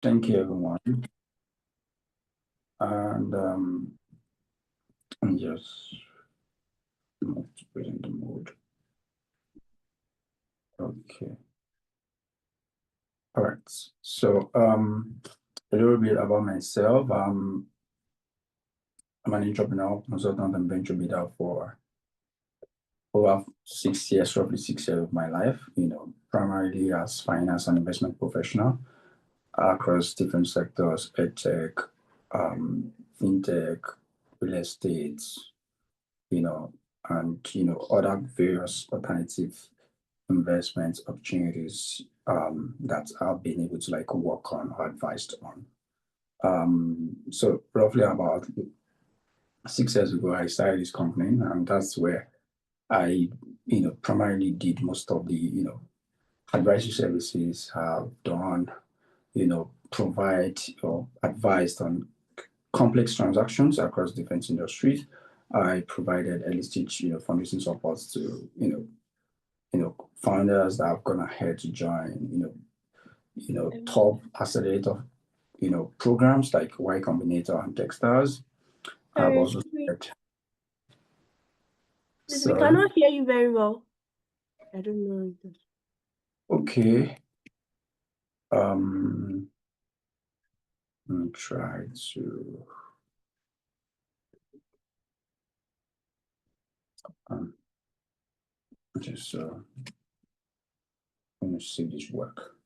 Thank you, everyone. And let me just move to present mode. Okay. All right. So a little bit about myself. I'm an entrepreneur, consultant, and venture builder for over 6 years, roughly 6 years of my life. Primarily as finance and investment professional across different sectors: edtech, fintech, real estate, and other various alternative investment opportunities that I've been able to work on or advised on. So roughly about 6 years ago, I started this company, and that's where I primarily did most of the advisory services have done, provide or advised on complex transactions across different industries. I provided early stage fundraising support to founders that have gone ahead to join top accelerator programs like Y Combinator and Techstars. I've also said, we cannot hear you very well. I don't know. Okay. Let me try to just let me see this work.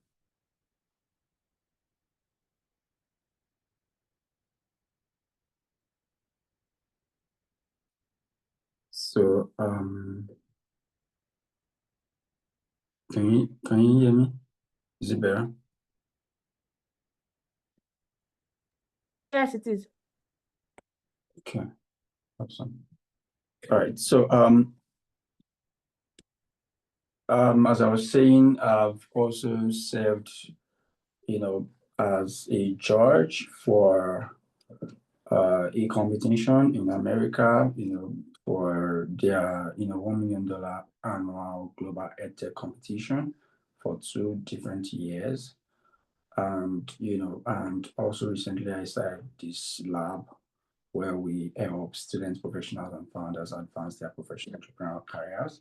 So can you hear me? Is it better? Yes, it is. Okay. Awesome. All right. So as I was saying, I've also served as a judge for a competition in America, for their $1 million annual global edtech competition for 2 different years. And and also recently I started this lab where we help students, professionals, and founders advance their professional entrepreneurial careers.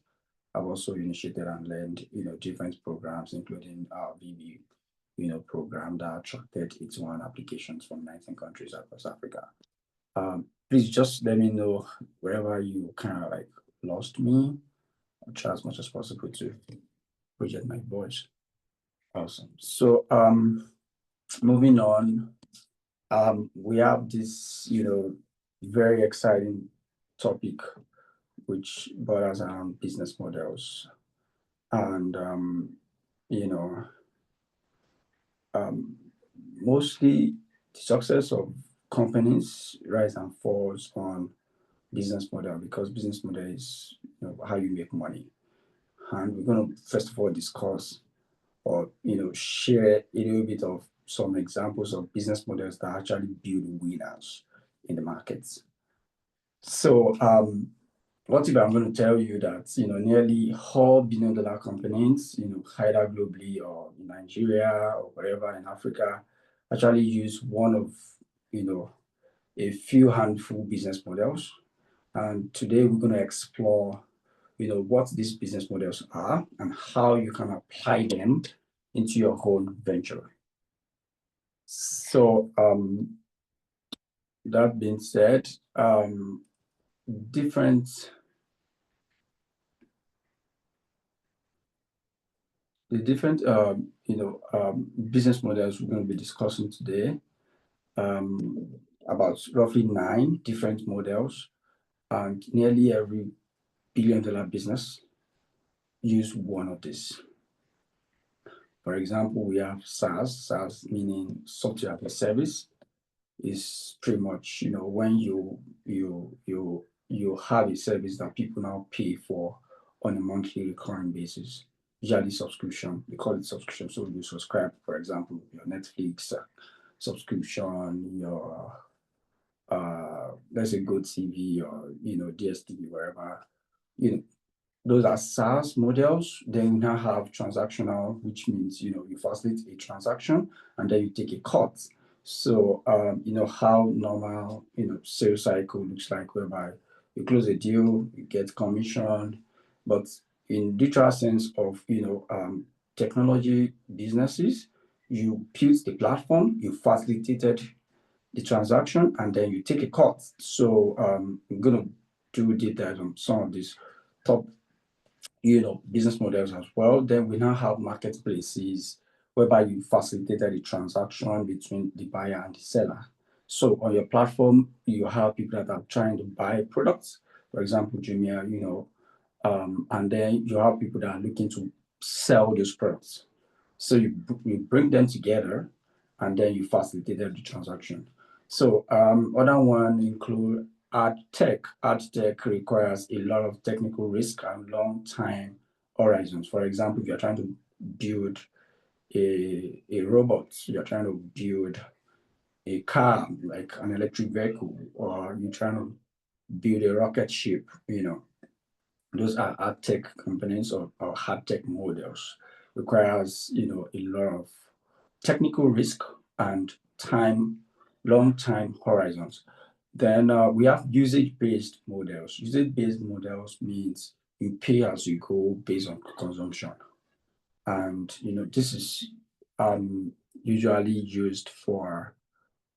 I've also initiated and led different programs, including our VB program that attracted 81 applications from 19 countries across Africa. Please just let me know wherever you kind of lost me. I'll try as much as possible to project my voice. Awesome. So moving on, we have this very exciting topic which borders on business models, and mostly the success of companies rise and falls on business model, because business model is how you make money. And we're going to first of all discuss or share a little bit of some examples of business models that actually build winners in the markets. So what if I'm going to tell you that nearly all billion-dollar companies, either globally or in Nigeria or wherever in Africa, actually use one of a few handful business models. And today we're going to explore what these business models are and how you can apply them into your own venture. So that being said, different business models we're going to be discussing today, about roughly 9 different models, and nearly every billion-dollar business use one of these. For example, we have SaaS meaning software as a service. Is pretty much when you have a service that people now pay for on a monthly recurring basis, usually subscription. We call it subscription. So you subscribe, for example, your Netflix subscription, your let's say GoTV or DSTV, wherever those are SaaS models. Then we now have transactional, which means, you facilitate a transaction and then you take a cut. So, how normal, sales cycle looks like, whereby you close a deal, you get commission. But in literal sense of, technology businesses, you built the platform, you facilitated the transaction, and then you take a cut. So, I'm going to do deep dive on some of these top business models as well. Then we now have marketplaces whereby you facilitated the transaction between the buyer and the seller. So on your platform, you have people that are trying to buy products, for example, Jumia, and then you have people that are looking to sell those products. So you bring them together and then you facilitated the transaction. So other one include ad tech. Ad tech requires a lot of technical risk and long time horizons. For example, if you're trying to build a robot, you're trying to build a car, like an electric vehicle, or you're trying to build a rocket ship, those are hard tech components or hard tech models. Requires, a lot of technical risk and long time horizons. Then we have usage-based models. Usage-based models means you pay as you go based on consumption. And, this is usually used for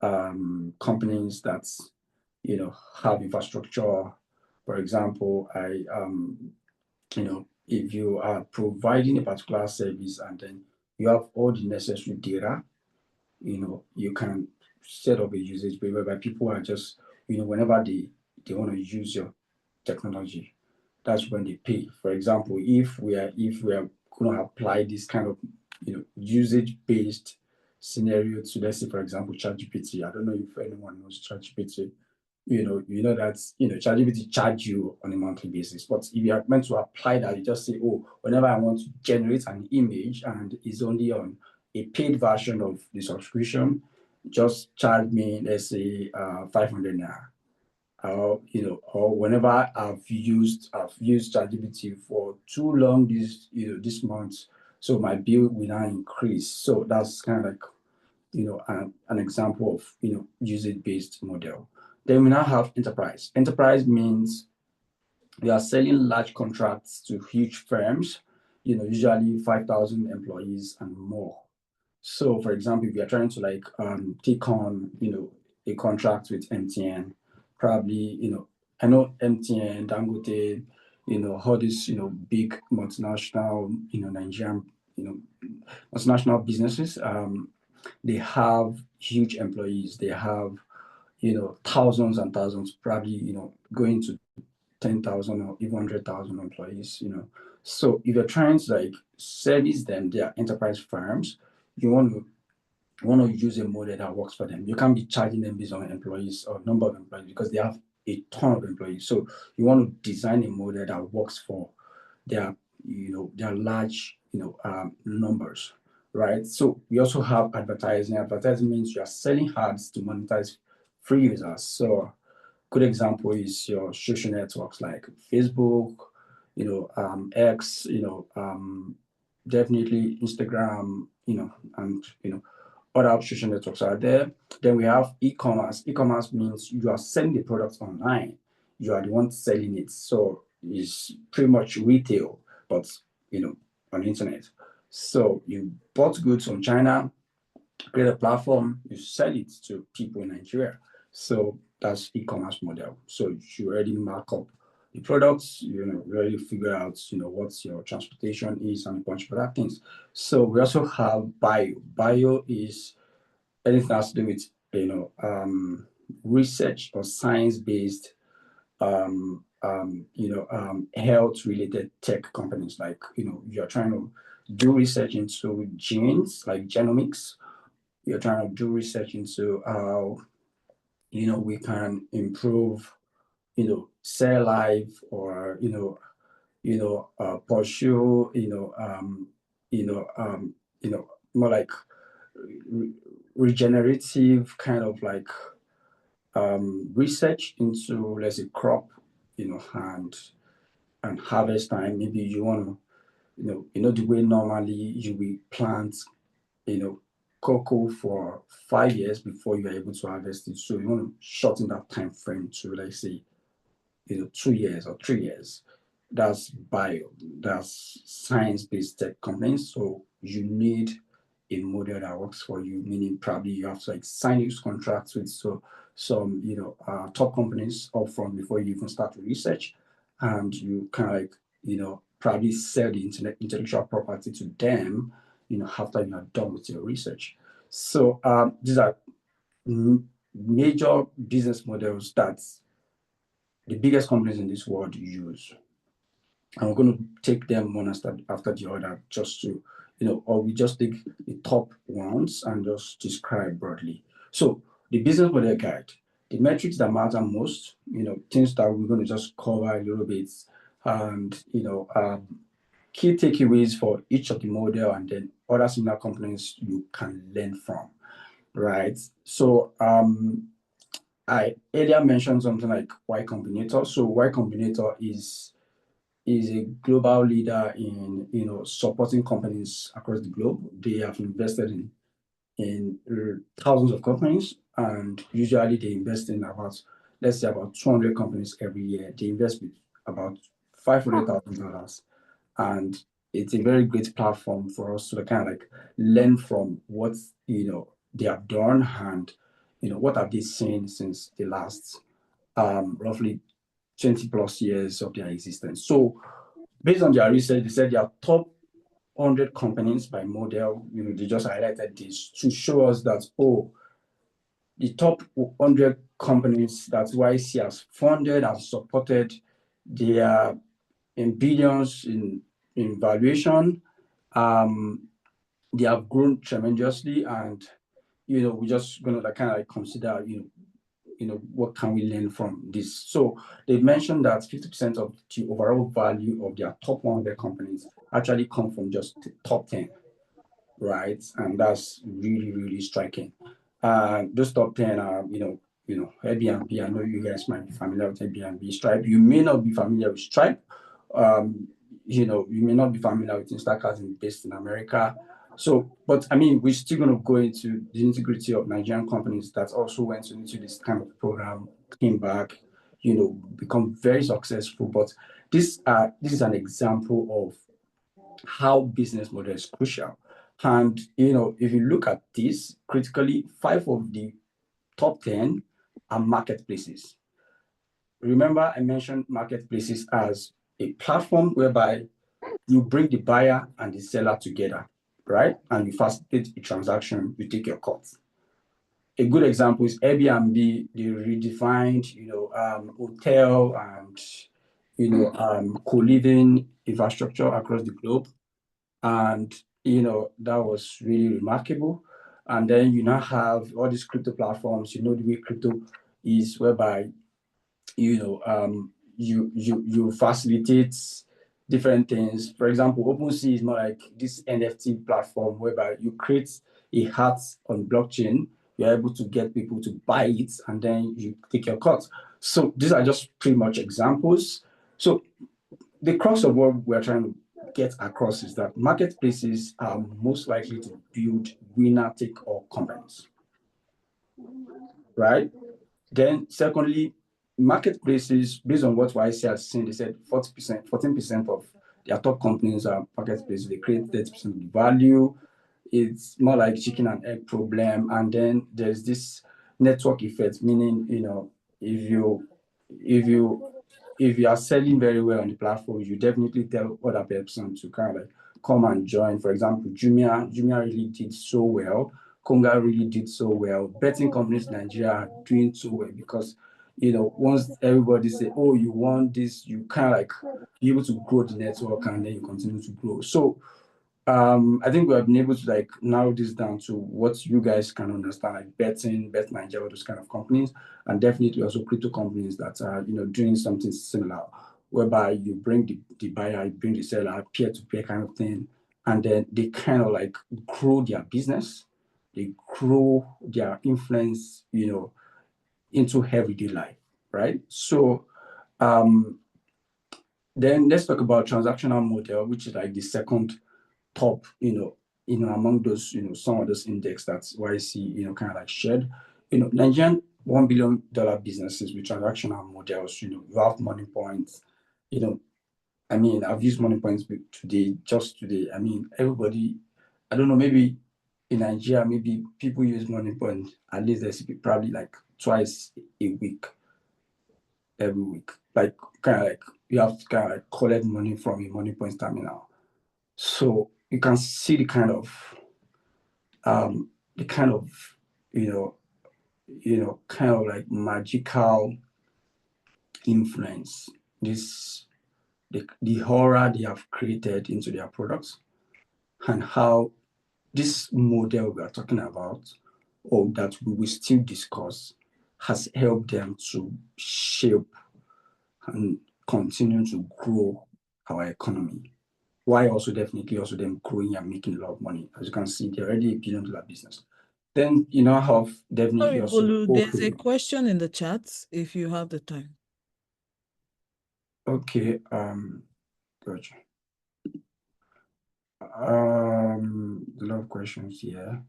companies that, have infrastructure. For example, if you are providing a particular service and then you have all the necessary data, you can set up a usage base whereby people are just, whenever they want to use your technology, that's when they pay. For example, if we are going to apply this kind of usage based scenario to, let's say, for example, ChatGPT. I don't know if anyone knows ChatGPT. That ChatGPT charge you on a monthly basis. But if you are meant to apply that, you just say, oh, whenever I want to generate an image and it's only on a paid version of the subscription, just charge me, let's say, 500 naira. Or whenever I've used ChatGPT for too long this month, so my bill will now increase. So that's kind of like an example of usage-based model. Then we now have enterprise. Enterprise means we are selling large contracts to huge firms, usually 5,000 employees and more. So, for example, if you're trying to take on, a contract with MTN, probably, I know MTN, Dangote, all these, big multinational, Nigerian, multinational businesses, they have huge employees. They have, thousands and thousands, probably, going to 10,000 or even 100,000 employees, So if you're trying to service them, they are enterprise firms, you want to use a model that works for them. You can't be charging them based on employees or number of employees because they have a ton of employees. So you want to design a model that works for their their large numbers, right? So we also have advertising. Advertising means you are selling ads to monetize free users. So good example is your social networks like Facebook, X, definitely Instagram, and other social networks are there. Then we have e-commerce. E-commerce means you are selling the products online. You are the one selling it. So it's pretty much retail, but on the internet. So you bought goods from China, create a platform, you sell it to people in Nigeria. So that's e-commerce model. So you already mark up the products, you already figure out, what your transportation is and a bunch of other things. So we also have bio. Bio is anything that has to do with, research or science-based, health-related tech companies. Like, you're trying to do research into genes, like genomics. You're trying to do research into how we can improve cell life, or pursue more like regenerative kind of research into, let's say, crop and and harvest time. Maybe you want to, the way normally you will plant, cocoa for 5 years before you are able to harvest it. So you want to shorten that time frame to, like, say, 2 years or 3 years. That's bio, that's science-based tech companies. So you need a model that works for you, meaning probably you have to like sign these contracts with some top companies upfront before you even start research, and you kind of like probably sell the intellectual property to them after you are done with your research. So these are major business models that the biggest companies in this world use. And we're going to take them one after the other, just to, or we just take the top ones and just describe broadly. So the business model guide, the metrics that matter most, things that we're going to just cover a little bit, and key takeaways for each of the model, and then other similar companies you can learn from, right? So I earlier mentioned something like Y Combinator. So Y Combinator is a global leader in supporting companies across the globe. They have invested in thousands of companies, and usually they invest in about, let's say, about 200 companies every year. They invest with about $500,000, and it's a very great platform for us to kind of like learn from what they have done, and what have they seen since the last roughly 20 plus years of their existence. So based on their research, they said their top 100 companies by model, they just highlighted this to show us that, the top 100 companies that YC has funded and supported, they are in billions in valuation. They have grown tremendously, and we're just going to like kind of like consider, what can we learn from this? So they mentioned that 50% of the overall value of their top 100 companies actually come from just the top 10, right? And that's really, really striking. Those top 10 are, Airbnb. I know you guys might be familiar with Airbnb. Stripe. You may not be familiar with Stripe. Um, you may not be familiar with Instacart, based in America. So, but I mean, we're still going to go into the integrity of Nigerian companies that also went into this kind of program, came back, become very successful. But this is an example of how business model is crucial. And if you look at this critically, 5 of the top 10 are marketplaces. Remember, I mentioned marketplaces as a platform whereby you bring the buyer and the seller together, right? And you facilitate a transaction, you take your cut. A good example is Airbnb. They redefined, hotel and, co-living infrastructure across the globe. And, that was really remarkable. And then you now have all these crypto platforms, the way crypto is, whereby you facilitate different things. For example, OpenSea is more like this NFT platform whereby you create a hat on blockchain. You're able to get people to buy it, and then you take your cut. So these are just pretty much examples. So the crux of what we're trying to get across is that marketplaces are most likely to build winner take all companies, right? Then, secondly, marketplaces, based on what YC has seen, they said 40%, 14% of their top companies are marketplaces. They create 30% of the value. It's more like chicken and egg problem. And then there's this network effect, meaning, if you if you if you are selling very well on the platform, you definitely tell other person to kind of like come and join. For example, Jumia really did so well. Konga really did so well. Betting companies in Nigeria are doing so well because, once everybody say, oh, you want this, you kind of like be able to grow the network, and then you continue to grow. So I think we have been able to like narrow this down to what you guys can understand, like betting, Bet Nigeria, those kind of companies, and definitely also crypto companies that are doing something similar, whereby you bring the buyer, you bring the seller, peer to peer kind of thing, and then they kind of like grow their business, they grow their influence, into everyday life, right? So Then let's talk about transactional model, which is like the second top, among those, some of those index that's YC, kind of like shared. Nigerian $1 billion businesses with transactional models, Valve Money Points, I've used Money Points just today. Everybody, I don't know, maybe in Nigeria, maybe people use Money Points at least there's probably like twice a week, every week. Like kind of like you have to kind of like collect money from a Money Points terminal. So you can see the kind of um kind of like magical influence the horror they have created into their products, and how this model we are talking about, or that we will still discuss, has helped them to shape and continue to grow our economy. Why also definitely also them growing and making a lot of money. As you can see, they're already $1 billion business. Then have definitely Sorry, also Bolu, there's a question in the chat if you have the time. Okay, gotcha. A lot of questions here.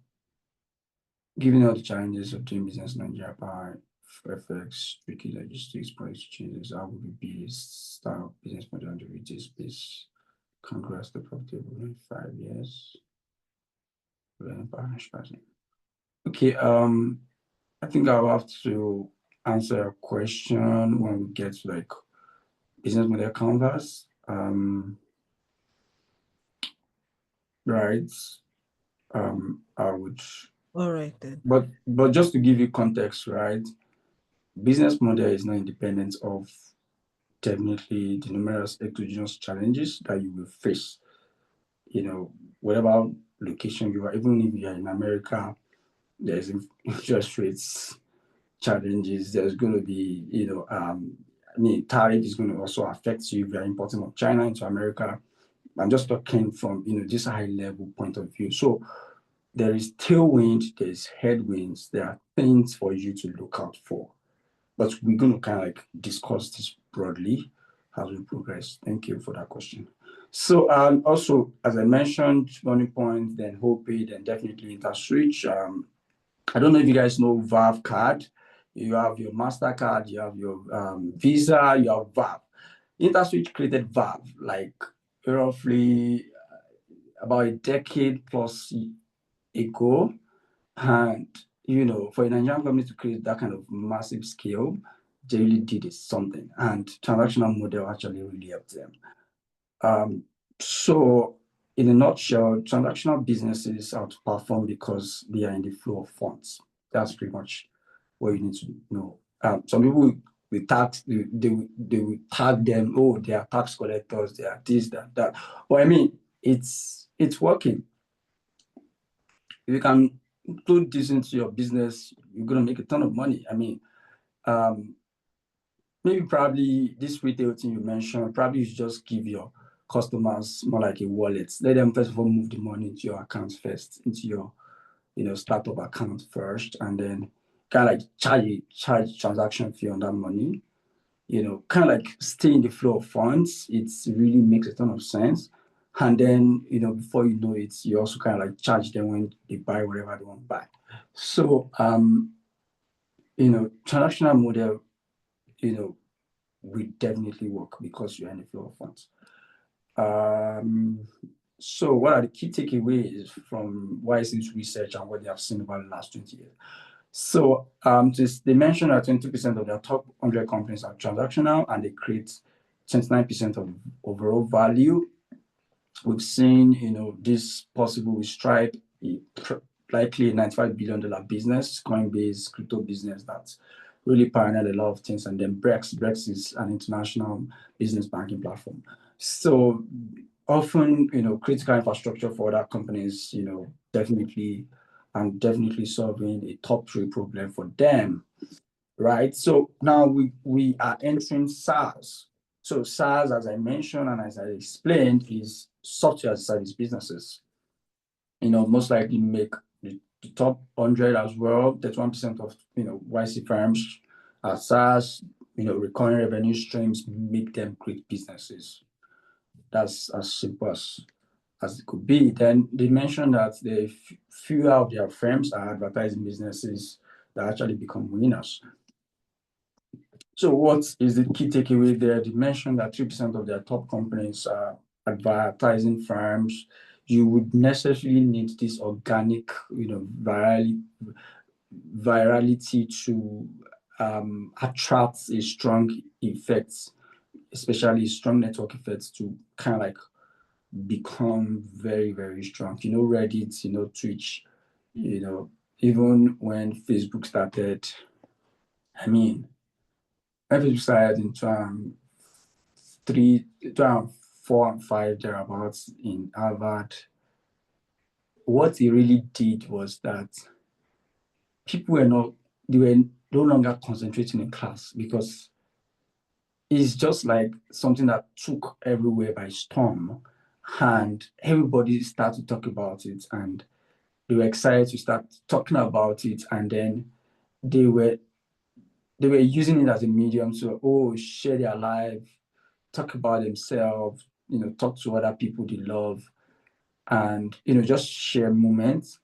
Given all the challenges of doing business in Nigeria, by FX, tricky logistics, policy changes, how would be style business model on the retail space? Congress the profitable in 5 years. Okay, I think I'll have to answer a question when we get to like business model canvas. Right. I would. All right then. But just to give you context, right? Business model is not independent of definitely the numerous exogenous challenges that you will face. Whatever location you are, even if you are in America, there's interest rates challenges. There's going to be, tariff is going to also affect you if you're importing from China into America. I'm just talking from, this high level point of view. So there is tailwind, there's headwinds, there are things for you to look out for. But we're going to kind of like discuss this broadly as we progress. Thank you for that question. So also, as I mentioned, Money Point, then HopePay, then definitely InterSwitch. I don't know if you guys know Valve card. You have your MasterCard, you have your Visa, you have Valve. InterSwitch created Valve like roughly about a decade plus ago. And, for a Nigerian company to create that kind of massive scale, they really did something. And transactional model actually really helped them. So in a nutshell, transactional businesses outperform because they are in the flow of funds. That's pretty much what you need to know. Some people will tax, they will tag them, oh, they are tax collectors, they are this, that. But it's working. If you can include this into your business, you're gonna make a ton of money. Maybe probably this retail thing you mentioned, probably you should just give your customers more like a wallet. Let them first of all move the money into your account first, into your startup account first, and then kind of like charge transaction fee on that money. Kind of like stay in the flow of funds. It really makes a ton of sense. And then, before you know it, you also kind of like charge them when they buy whatever they want to buy. So, transactional model, will definitely work because you're in the flow of funds. So what are the key takeaways from YC's research and what they have seen over the last 20 years? So they mentioned that 20% of their top 100 companies are transactional and they create 29% of overall value. We've seen, this possible with Stripe, likely a $95 billion business, Coinbase, crypto business that's really pioneered a lot of things. And then Brex is an international business banking platform. So often, critical infrastructure for other companies, definitely solving a top 3 problem for them, right? So now we are entering SaaS. So SaaS, as I mentioned and as I explained, is software as a service businesses. Most likely make the top 100 as well. 31% of YC firms are SaaS. recurring revenue streams make them great businesses. That's as simple as it could be. Then they mentioned that few of their firms are advertising businesses that actually become winners. So what is the key takeaway there? They mentioned that 3% of their top companies are advertising firms. You would necessarily need this organic, virality to attract a strong effect, especially strong network effects to kind of like become very, very strong. Reddit, Twitch, even when Facebook started, I mean, when Facebook started in 2004 and 5 thereabouts in Harvard, what it really did was that people were no longer concentrating in class, because it's just like something that took everywhere by storm, and everybody started to talk about it, and they were excited to start talking about it, and then they were using it as a medium to share their life, talk about themselves, talk to other people they love, and just share moments.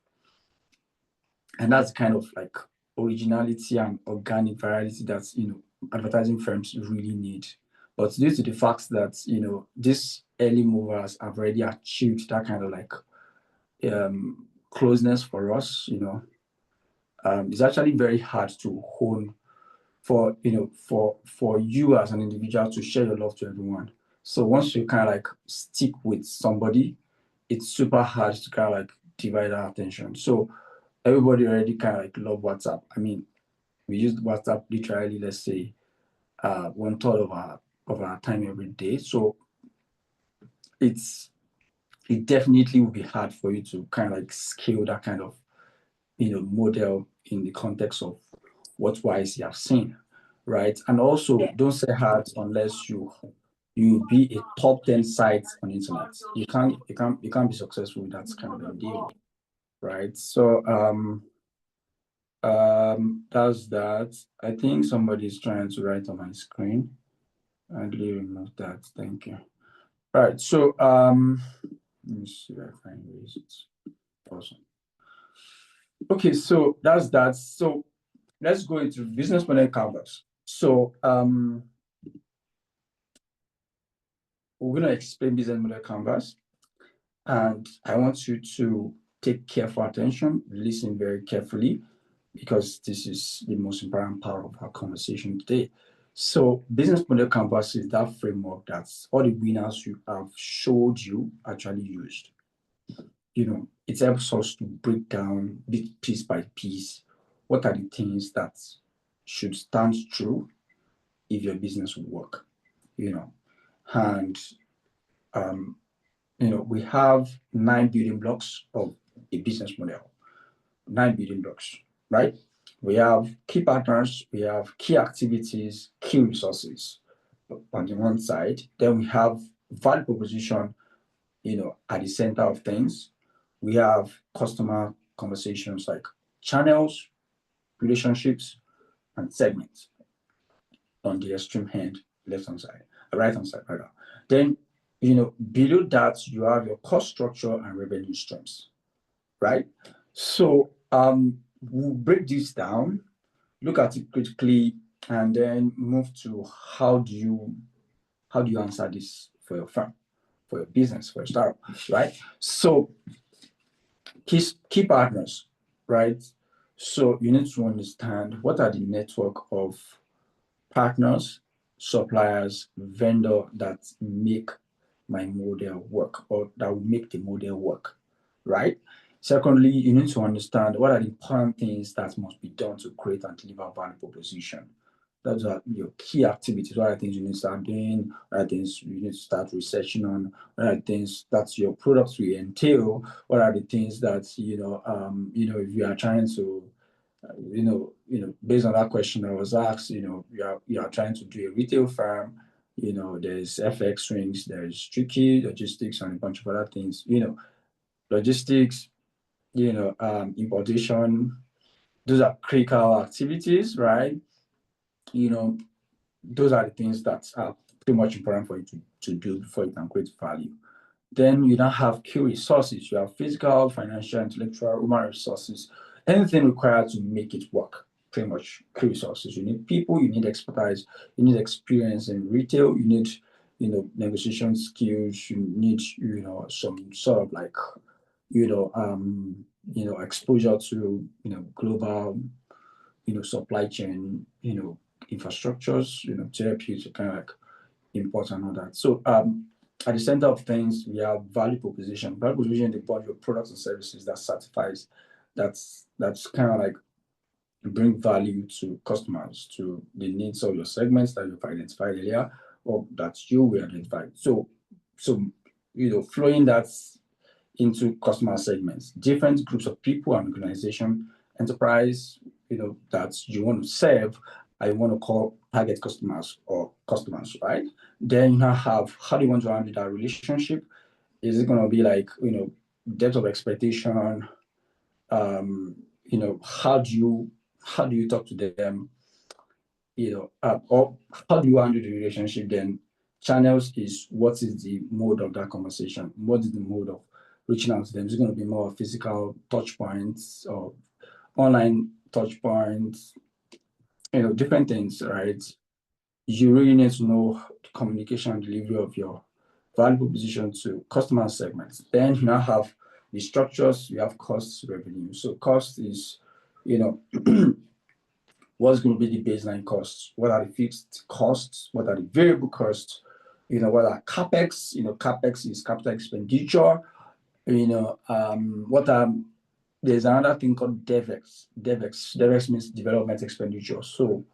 And that's kind of like originality and organic variety that advertising firms really need. But due to the fact that these early movers have already achieved that kind of like closeness for us, it's actually very hard to hone for you as an individual to share your love to everyone. So once you kind of like stick with somebody, it's super hard to kind of like divide our attention. So everybody already kind of like love WhatsApp. I mean, we use WhatsApp literally, let's say, 1/3 of our time every day. So it definitely will be hard for you to kind of like scale that kind of model in the context of what wise you have seen, right? And also, don't say hard unless you be a top 10 site on internet. You can't be successful with that kind of a deal, right? So that's that. I think somebody's trying to write on my screen. I'll remove that. Thank you. All right. So let me see if I can erase it. Awesome. Okay, so that's that. So let's go into business model canvas. So we're going to explain business model canvas, and I want you to take careful attention, listen very carefully, because this is the most important part of our conversation today. So business model canvas is that framework that all the winners you have showed you actually used. It helps us to break down bit piece by piece what are the things that should stand true if your business will work. And we have 9 building blocks of a business model. 9 building blocks, right? We have key partners, we have key activities, key resources on the one side. Then we have value proposition, at the center of things. We have customer conversations like channels, relationships, and segments on the extreme hand, left-hand side, right-hand side, rather. Then, below that, you have your cost structure and revenue streams, right? So we'll break this down, look at it critically, and then move to how do you answer this for your firm, for your business, for your startup, right? So key partners, right? So you need to understand what are the network of partners, suppliers, vendor that make my model work, or that will make the model work, right? Secondly, you need to understand what are the important things that must be done to create and deliver value proposition. Those are your key activities. What are the things you need to start doing? What are the things you need to start researching on? What are the things that your products will entail? What are the things that if you are trying to based on that question I was asked, you are trying to do a retail firm, there's FX swings, there's tricky logistics, and a bunch of other things. Logistics, importation, those are critical activities, right? those are the things that are pretty much important for you to do before you can create value. Then you now have key resources. You have physical, financial, intellectual, human resources, anything required to make it work. Pretty much key resources. You need people, you need expertise, you need experience in retail, you need, negotiation skills, you need, some sort of like, exposure to, global, supply chain, infrastructures, therapies are kind of like important and all that. So at the center of things, we have value proposition. Value proposition is the body of products and services that certifies that's kind of like bring value to customers, to the needs of your segments that you've identified earlier, or that you will identify. So flowing that into customer segments, different groups of people and organization, enterprise, that you want to serve, I want to call target customers or customers, right? Then you now have how do you want to handle that relationship? Is it going to be like, depth of expectation? How do you talk to them? Or how do you handle the relationship? Then channels is what is the mode of that conversation? What is the mode of reaching out to them? Is it going to be more physical touch points or online touch points? Different things, right? You really need to know the communication and delivery of your value proposition to customer segments. Then you now have the structures, you have costs, revenue. So cost is, what's going to be the baseline costs? What are the fixed costs? What are the variable costs? What are CapEx? CapEx is capital expenditure. There's another thing called DevEx. DevEx means development expenditure. So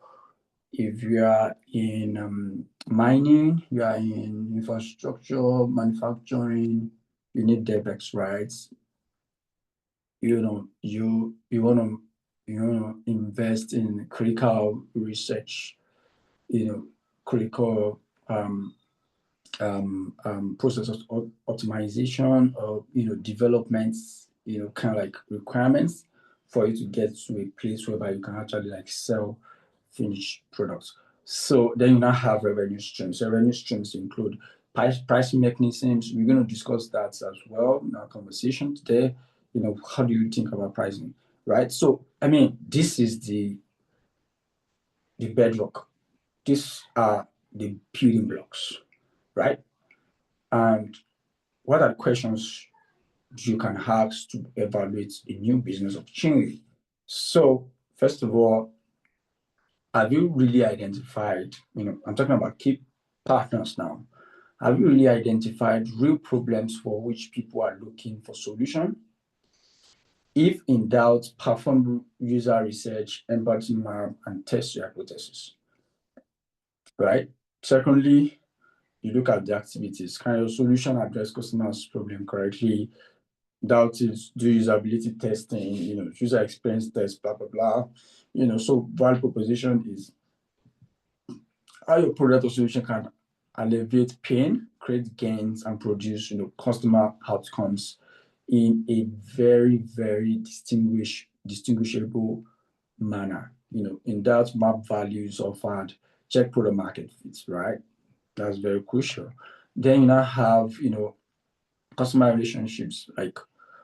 if you are in mining, you are in infrastructure, manufacturing, you need DevEx, right? You want to invest in critical research, critical process of optimization or developments, kind of like requirements for you to get to a place whereby you can actually like sell finished products. So then you now have revenue streams. So revenue streams include pricing mechanisms. We're going to discuss that as well in our conversation today. How do you think about pricing, right? So this is the bedrock. These are the building blocks, right? And what are the questions you can ask to evaluate a new business opportunity? So first of all, have you really identified, I'm talking about key partners now. Have you really identified real problems for which people are looking for solution? If in doubt, perform user research, empathy map, and test your hypothesis, right? Secondly, you look at the activities. Can your solution address customers' problem correctly? Doubt is do usability testing, user experience test, blah, blah, blah. So value proposition is how your product or solution can alleviate pain, create gains, and produce, customer outcomes in a very, very distinguishable manner. In that, map values offered, check product market fits, right? That's very crucial. Then you now have, customer relationships. Like,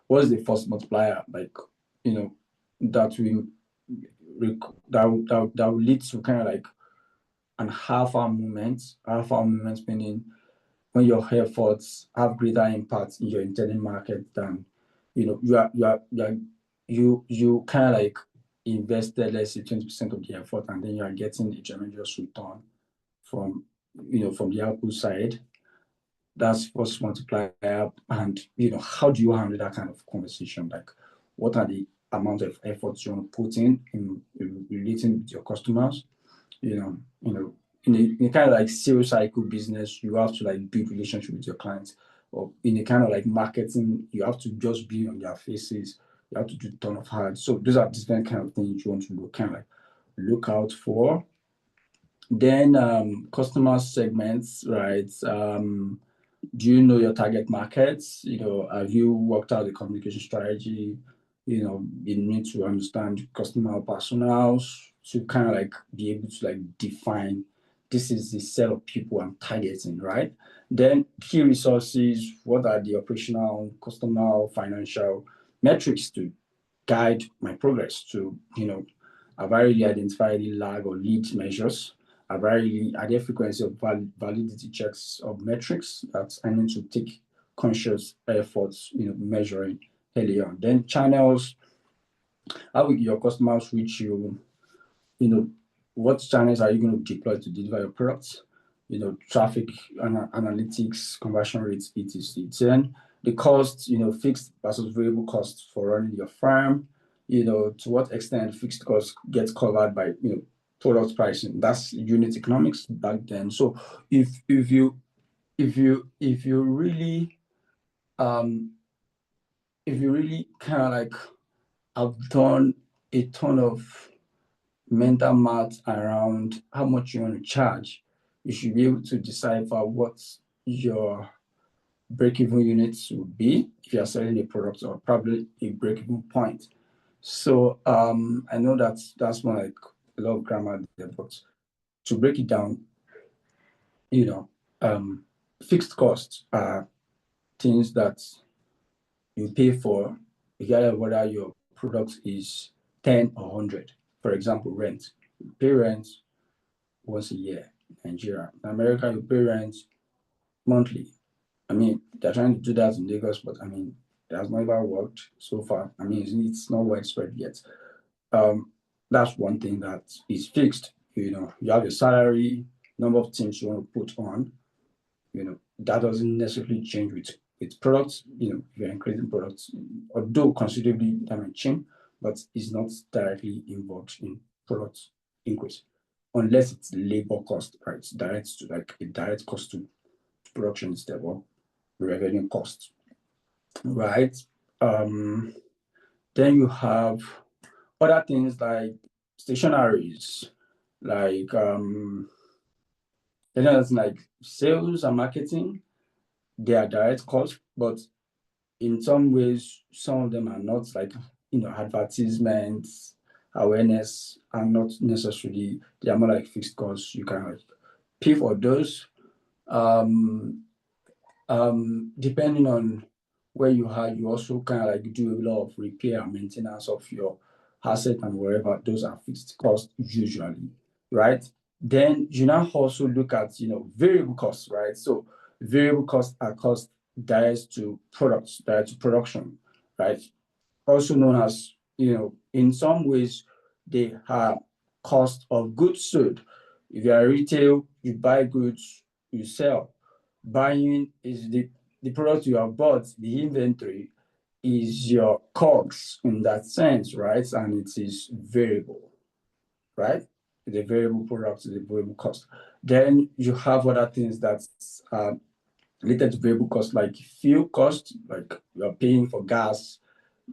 what is the force multiplier? Like, that will that will lead to kind of like an alpha movement. Alpha movement meaning when your efforts have greater impact in your intended market than you kind of like invested, let's say 20% of the effort, and then you are getting a tremendous return from from the output side. That's force multiplier. And how do you handle that kind of conversation? Like, what are the amount of efforts you want to put in relating with your customers? In a kind of like sales cycle business, you have to like build relationship with your clients. Or in a kind of like marketing, you have to just be on their faces. You have to do a ton of hard. So those are different kind of things you want to look out for. Then customer segments, right? Do you know your target markets? Have you worked out the communication strategy? You need to understand customer personas to kind of like be able to like define this is the set of people I'm targeting, right? Then key resources, what are the operational, customer, financial metrics to guide my progress to, have I really identified any lag or lead measures? Have I really, are there frequency of validity checks of metrics that I need to take conscious efforts, measuring early on? Then channels, how will your customers reach you? What channels are you going to deploy to deliver your products? Traffic analytics, conversion rates, etc. Then the cost, fixed versus variable costs for running your farm. To what extent fixed costs gets covered by product pricing. That's unit economics back then. So if you really kind of like have done a ton of mental math around how much you want to charge, you should be able to decipher what your break-even units will be if you are selling a product, or probably a break-even point. So I know that's more like a lot of grammar there, but to break it down, fixed costs are things that you pay for regardless of whether your product is 10 or 100. For example, rent. You pay rent once a year in Nigeria. In America, you pay rent monthly. I mean, they're trying to do that in Lagos, but I mean, it has never worked so far. I mean, it's not widespread yet. That's one thing that is fixed. You have your salary, number of things you want to put on. That doesn't necessarily change with products. If you're increasing products, although considerably that may change, but it's not directly involved in product increase, unless it's labor cost, right? It's direct to like a direct cost to production instead of revenue cost, right? Then you have other things like stationaries, like like sales and marketing. They are direct costs, but in some ways, some of them are not, like advertisements, awareness are not necessarily, they are more like fixed costs. You can like pay for those. Depending on where you are, you also kind of like do a lot of repair and maintenance of your asset and wherever. Those are fixed costs usually, right? Then you now also look at variable costs, right? So variable costs are costs direct to products, direct to production, right? Also known as, in some ways they are cost of goods sold. If you are retail, you buy goods, you sell. Buying is the product you have bought, the inventory is your COGS in that sense, right? And it is variable, right? The variable product is a variable cost. Then you have other things that are related to variable cost, like fuel cost, like you're paying for gas,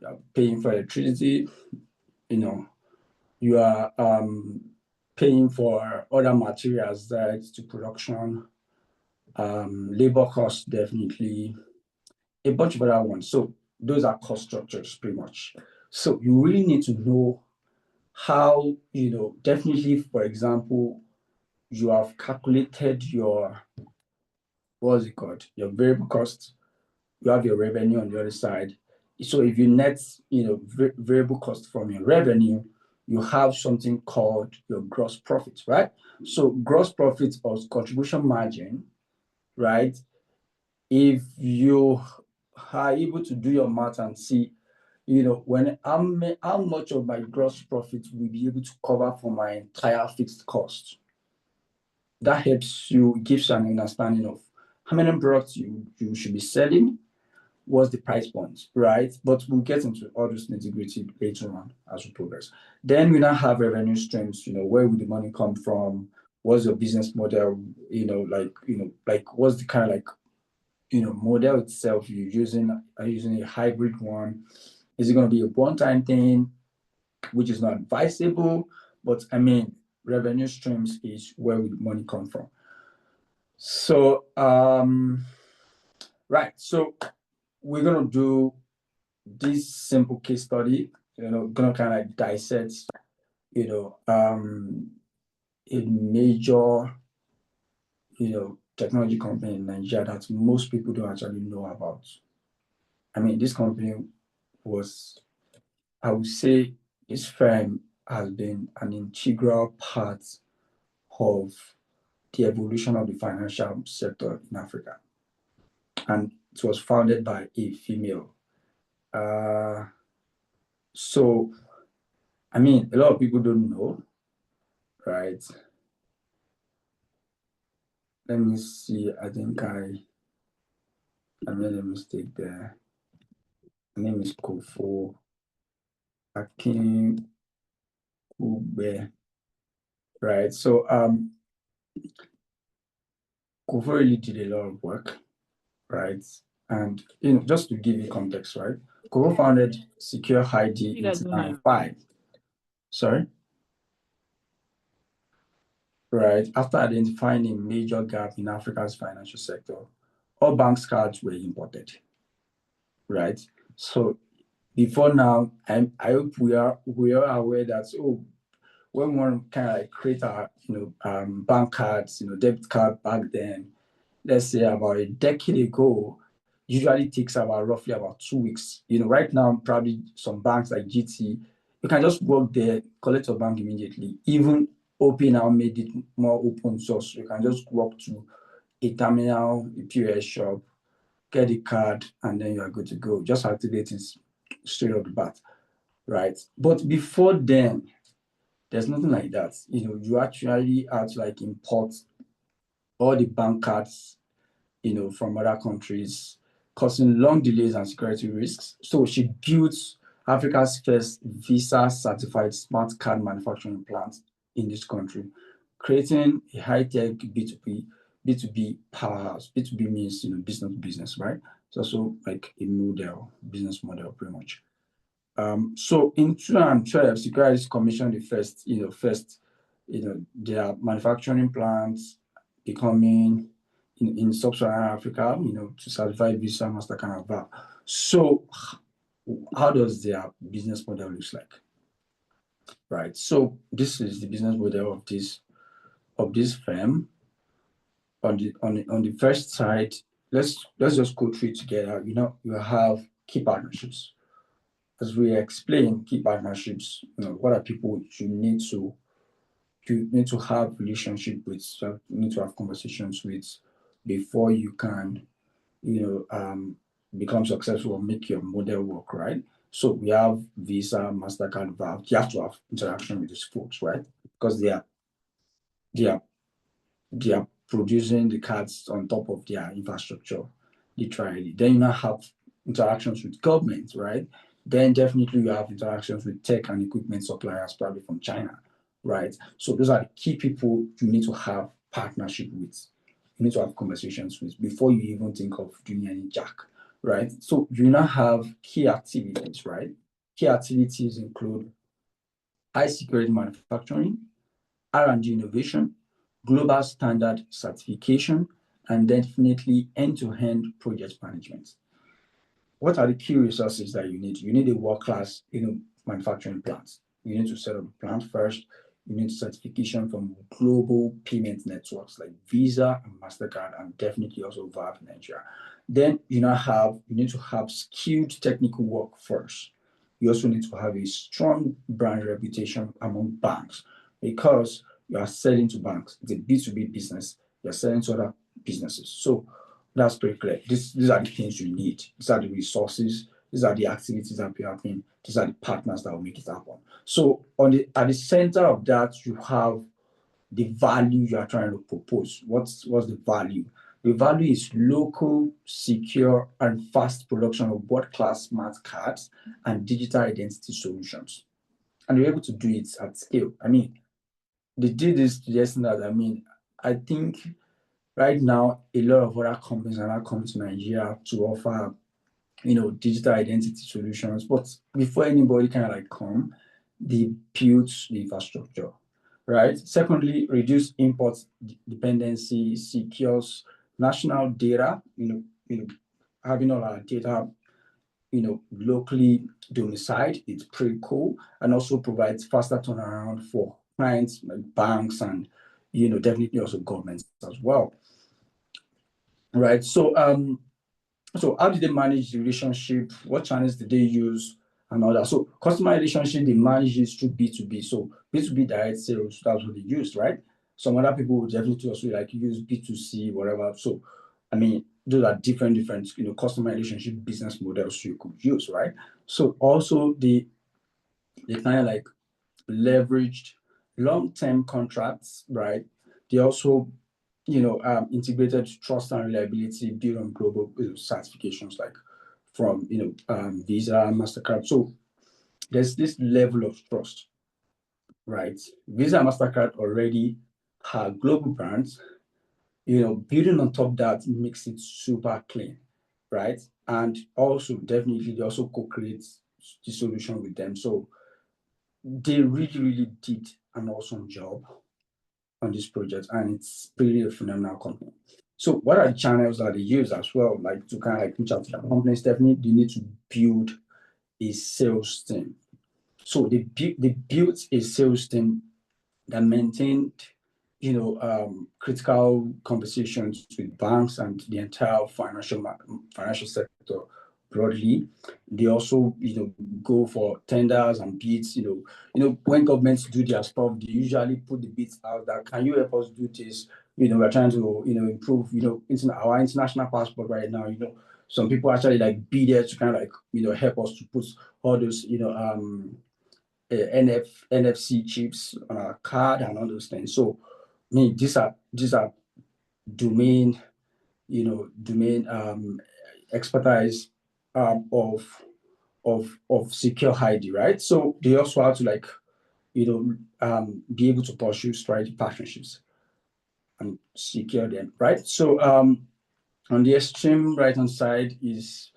you're paying for electricity, you are paying for other materials that to production, labor costs, definitely, a bunch of other ones. So those are cost structures pretty much. So you really need to know how, definitely, for example, you have calculated your, what's it called, your variable cost, you have your revenue on the other side. So if you net, variable cost from your revenue, you have something called your gross profit, right? So gross profit or contribution margin, right? If you are able to do your math and see, when how much of my gross profit will be able to cover for my entire fixed cost, that helps you, gives you an understanding of how many products you should be selling, what's the price point, right? But we'll get into all those nitty-gritty later on as we progress. Then we now have revenue streams, where will the money come from? What's your business model? Like what's the kind of like, model itself you're using? Are you using a hybrid one? Is it going to be a one-time thing, which is not advisable? But I mean, revenue streams is where will the money come from? So, right. So we're going to do this simple case study, gonna kind of like dissect, a major technology company in Nigeria that most people don't actually know about. I mean, this company was, I would say, this firm has been an integral part of the evolution of the financial sector in Africa. And it was founded by a female. So, I mean, a lot of people don't know, right? Let me see. I think I made a mistake there. Her name is Kofo Akin Ube. Right. So Kofo really did a lot of work, right? And just to give you context, right? Kofo founded Secure ID in 2005. Sorry. Right. After identifying a major gap in Africa's financial sector, all bank cards were imported. Right. So before now, I hope we are aware that when we want to kind of like create our bank cards, debit card back then, let's say about a decade ago, usually takes roughly about 2 weeks. Right now, probably some banks like GT, you can just walk there, collect your bank immediately. Even Opay now made it more open source. You can just walk to a terminal, a POS shop, get the card, and then you are good to go. Just activate it straight off the bat, right? But before then, there's nothing like that. You actually had to like import all the bank cards, from other countries, causing long delays and security risks. So she built Africa's first Visa certified smart card manufacturing plant in this country, creating a high-tech B2B powerhouse. B2B means business to business, right? It's also like a business model pretty much. So in 2012, Securities commissioned the first, their manufacturing plants becoming in sub-Saharan Africa, to certify Visa, Mastercard, and VAP. So how does their business model looks like? Right. So this is the business model of this firm. On the first side, let's just go through it together. You have key partnerships. As we explain key partnerships, what are people you need to have relationship with, so you need to have conversations with before you can, become successful or make your model work, right? So we have Visa, Mastercard, VAP. You have to have interaction with these folks, right? Because they are producing the cards on top of their infrastructure, literally. Then you now have interactions with government, right? Then definitely you have interactions with tech and equipment suppliers, probably from China, right? So those are the key people you need to have partnership with. You need to have conversations with before you even think of doing any jack, right? So you now have key activities, right? Key activities include high security manufacturing, R&D innovation, global standard certification, and definitely end-to-end project management. What are the key resources that you need? You need a world-class, manufacturing plant. You need to set up a plant first. You need certification from global payment networks like Visa and Mastercard, and definitely also VAP in Nigeria. Then you need to have skilled technical workforce. You also need to have a strong brand reputation among banks, because you are selling to banks. It's a B2B business. You're selling to other businesses. So that's pretty clear. These are the things you need. These are the resources. These are the activities that will happen. These are the partners that will make it happen. So at the center of that, you have the value you are trying to propose. What's the value? The value is local, secure, and fast production of world-class smart cards and digital identity solutions. And you're able to do it at scale. I mean, they did this suggesting that, I think right now, a lot of other companies are now coming to Nigeria to offer, digital identity solutions. But before anybody kind of like come, they built the infrastructure, right? Secondly, reduce import dependency, secures national data, having all our data, locally domiciled. It's pretty cool, and also provides faster turnaround for clients like banks and, definitely also governments as well. right? So how did they manage the relationship? What channels did they use and all that? So customer relationship, they manage it through B2B. So B2B direct sales, that's what they used, right? Some other people would definitely also like use B2C, whatever. So I mean, those are different, customer relationship business models you could use, right? So also they kind of like leveraged long-term contracts, right? They also, integrated trust and reliability built on global certifications like from Visa, Mastercard. So there's this level of trust, right? Visa and Mastercard already have global brands. Building on top that makes it super clean, right? And also definitely they also co-create the solution with them. So they really, really did an awesome job on this project, and it's pretty a phenomenal company. So what are the channels that they use as well, like to kind of like reach out to the companies? Definitely, they need to build a sales team. So they built a sales team that maintained, critical conversations with banks and the entire financial sector broadly. They also, go for tenders and bids. When governments do their stuff, they usually put the bids out that can you help us do this? We're trying to, improve, our international passport right now. Some people actually like be there to kind of like, help us to put all those, NFC chips on our card and all those things. So, I mean, these are domain, domain expertise of secure ID, right? So they also have to like, be able to pursue strategic partnerships and secure them, right? So on the extreme right hand side is,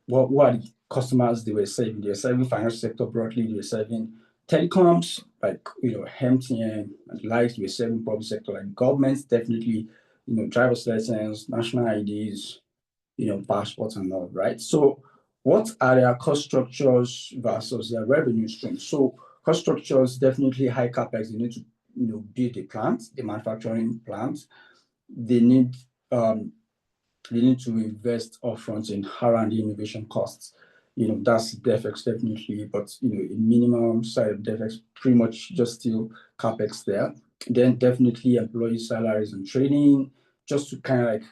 what are the customers they were serving? They were serving financial sector broadly, they were serving telecoms, like MTN and the likes, they were serving public sector, like governments, definitely, driver's license, national IDs, passports and all, right? So what are their cost structures versus their revenue streams? So cost structures, definitely high capex. They need to, build a plant, the manufacturing plant. They need um, they need to invest upfront in R&D innovation costs. That's defects definitely, but a minimum side of defects pretty much just still capex there. Then definitely employee salaries and training, just to kind of like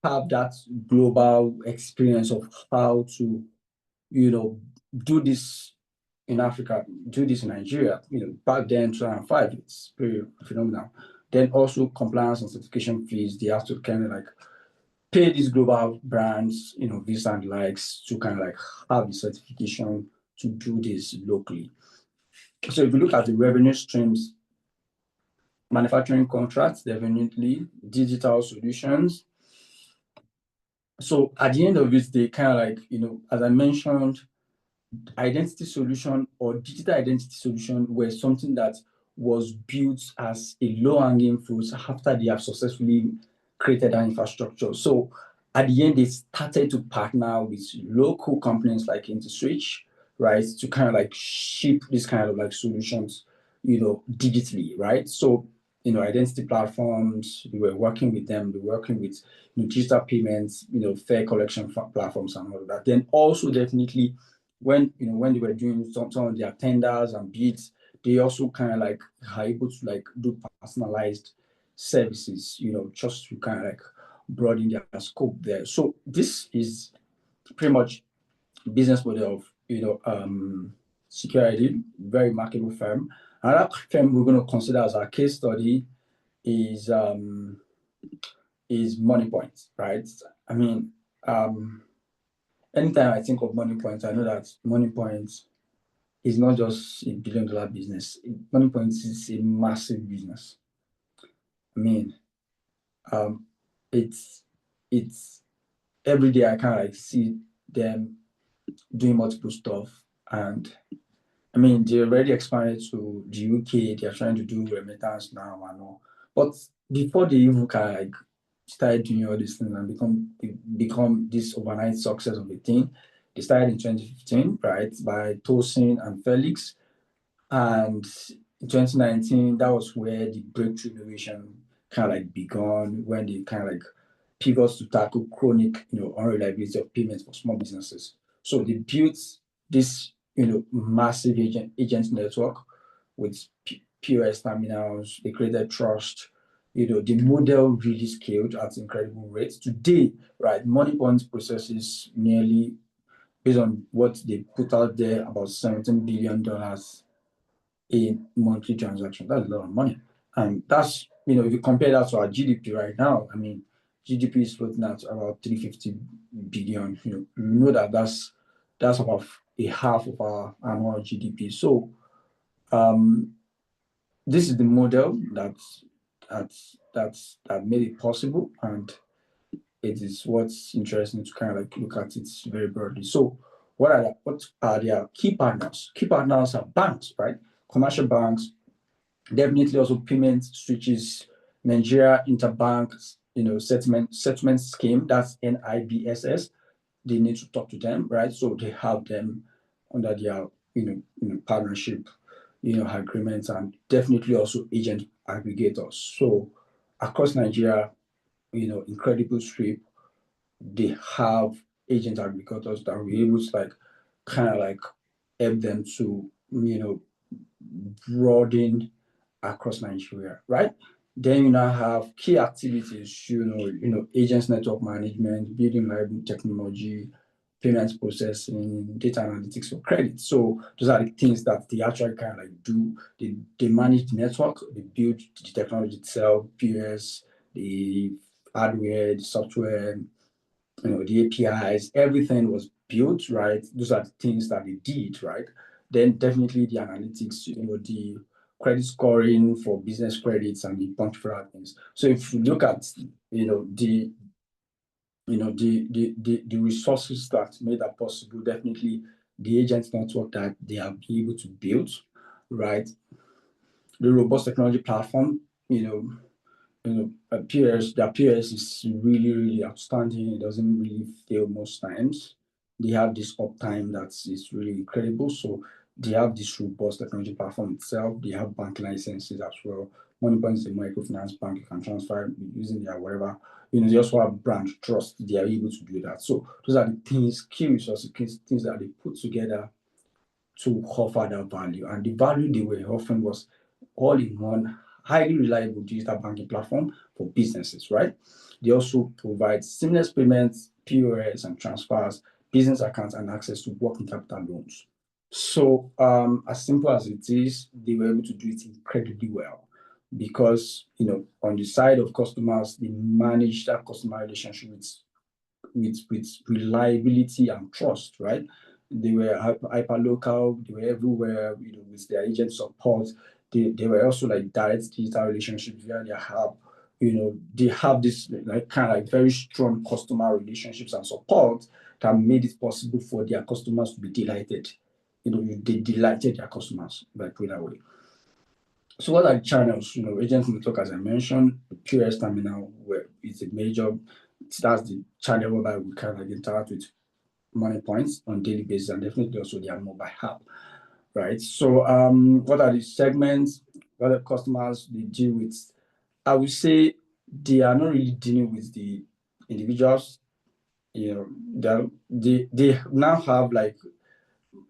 have that global experience of how to, do this in Africa, do this in Nigeria. Back then, 2005, it's pretty phenomenal. Then also compliance and certification fees, they have to kind of like pay these global brands, Visa and likes to kind of like have the certification to do this locally. So if you look at the revenue streams, manufacturing contracts, definitely digital solutions. So at the end of it, they kind of like, as I mentioned, identity solution or digital identity solution were something that was built as a low-hanging fruit after they have successfully created an infrastructure. So at the end, they started to partner with local companies like InterSwitch, right, to kind of like ship this kind of like solutions, digitally, right? So, identity platforms, we were working with them, we were working with digital payments, fare collection platforms and all of that. Then also definitely when they were doing some of their tenders and bids, they also kind of like are able to like do personalized services, just to kind of like broaden their scope there. So this is pretty much business model of security, very marketable firm. Another firm we're going to consider as our case study is MoneyPoint, right? I mean, anytime I think of MoneyPoint, I know that MoneyPoint is not just a $1 billion business. MoneyPoint is a massive business. I mean, um, it's every day I kind of like see them doing multiple stuff, and I mean they already expanded to the UK. They are trying to do remittance now and all, but before they even kind of like started doing all these things and become this overnight success of a thing, they started in 2015, right, by Tosin and Felix. And in 2019, that was where the breakthrough innovation kind of like begun, when they kind of like pivots to tackle chronic, unreliability of payments for small businesses. So they built this, massive agent network with POS terminals. They created trust. The model really scaled at incredible rates. Today, right, MoneyPoint processes nearly, based on what they put out there, about $17 billion in monthly transactions. That's a lot of money. And that's, if you compare that to our GDP right now, I mean, GDP is floating at about 350 billion. You know that that's about a half of our annual GDP. So this is the model that made it possible, and it is what's interesting to kind of like look at it very broadly. So what are their key partners? Key partners are banks, right? Commercial banks, definitely also payment switches, Nigeria Interbank, settlement scheme, that's NIBSS. They need to talk to them, right? So they have them under their, partnership, agreements, and definitely also agent aggregators. So across Nigeria, incredible sweep. They have agent aggregators that will be able to kind of help them to, broaden across Nigeria, right? Then you now have key activities, agents network management, building library technology, payments processing, data analytics for credit. So those are the things that they actually kind of do. They manage the network, they build the technology itself, PS, the hardware, the software, the APIs, everything was built, right? Those are the things that they did, right? Then definitely the analytics, the credit scoring for business credits and the bunch of other things. So if you look at, the resources that made that possible, definitely the agent network that they have been able to build, right? The robust technology platform, their POS is really, really outstanding. It doesn't really fail most times. They have this uptime that is really incredible. So they have this robust technology platform itself. They have bank licenses as well. MoneyPoint is a microfinance bank. You can transfer using their whatever. They also have brand trust. They are able to do that. So those are the things, key resources, things that they put together to offer that value. And the value they were offering was all in one, highly reliable digital banking platform for businesses, right? They also provide seamless payments, POS and transfers, business accounts, and access to working capital loans. So as simple as it is, they were able to do it incredibly well because, on the side of customers, they manage that customer relationship with reliability and trust, right? They were hyper local, they were everywhere, with their agent support. They were also like direct digital relationships via their hub. They have this kind of very strong customer relationships and support that made it possible for their customers to be delighted. They delighted their customers, put it that way. So what are the channels? Agent network, as I mentioned, the POS terminal, where it's a major, that's the channel whereby we kind of interact with MoneyPoints on daily basis, and definitely also their mobile app, right? So what are the segments? What are the customers they deal with? I would say they are not really dealing with the individuals. They now have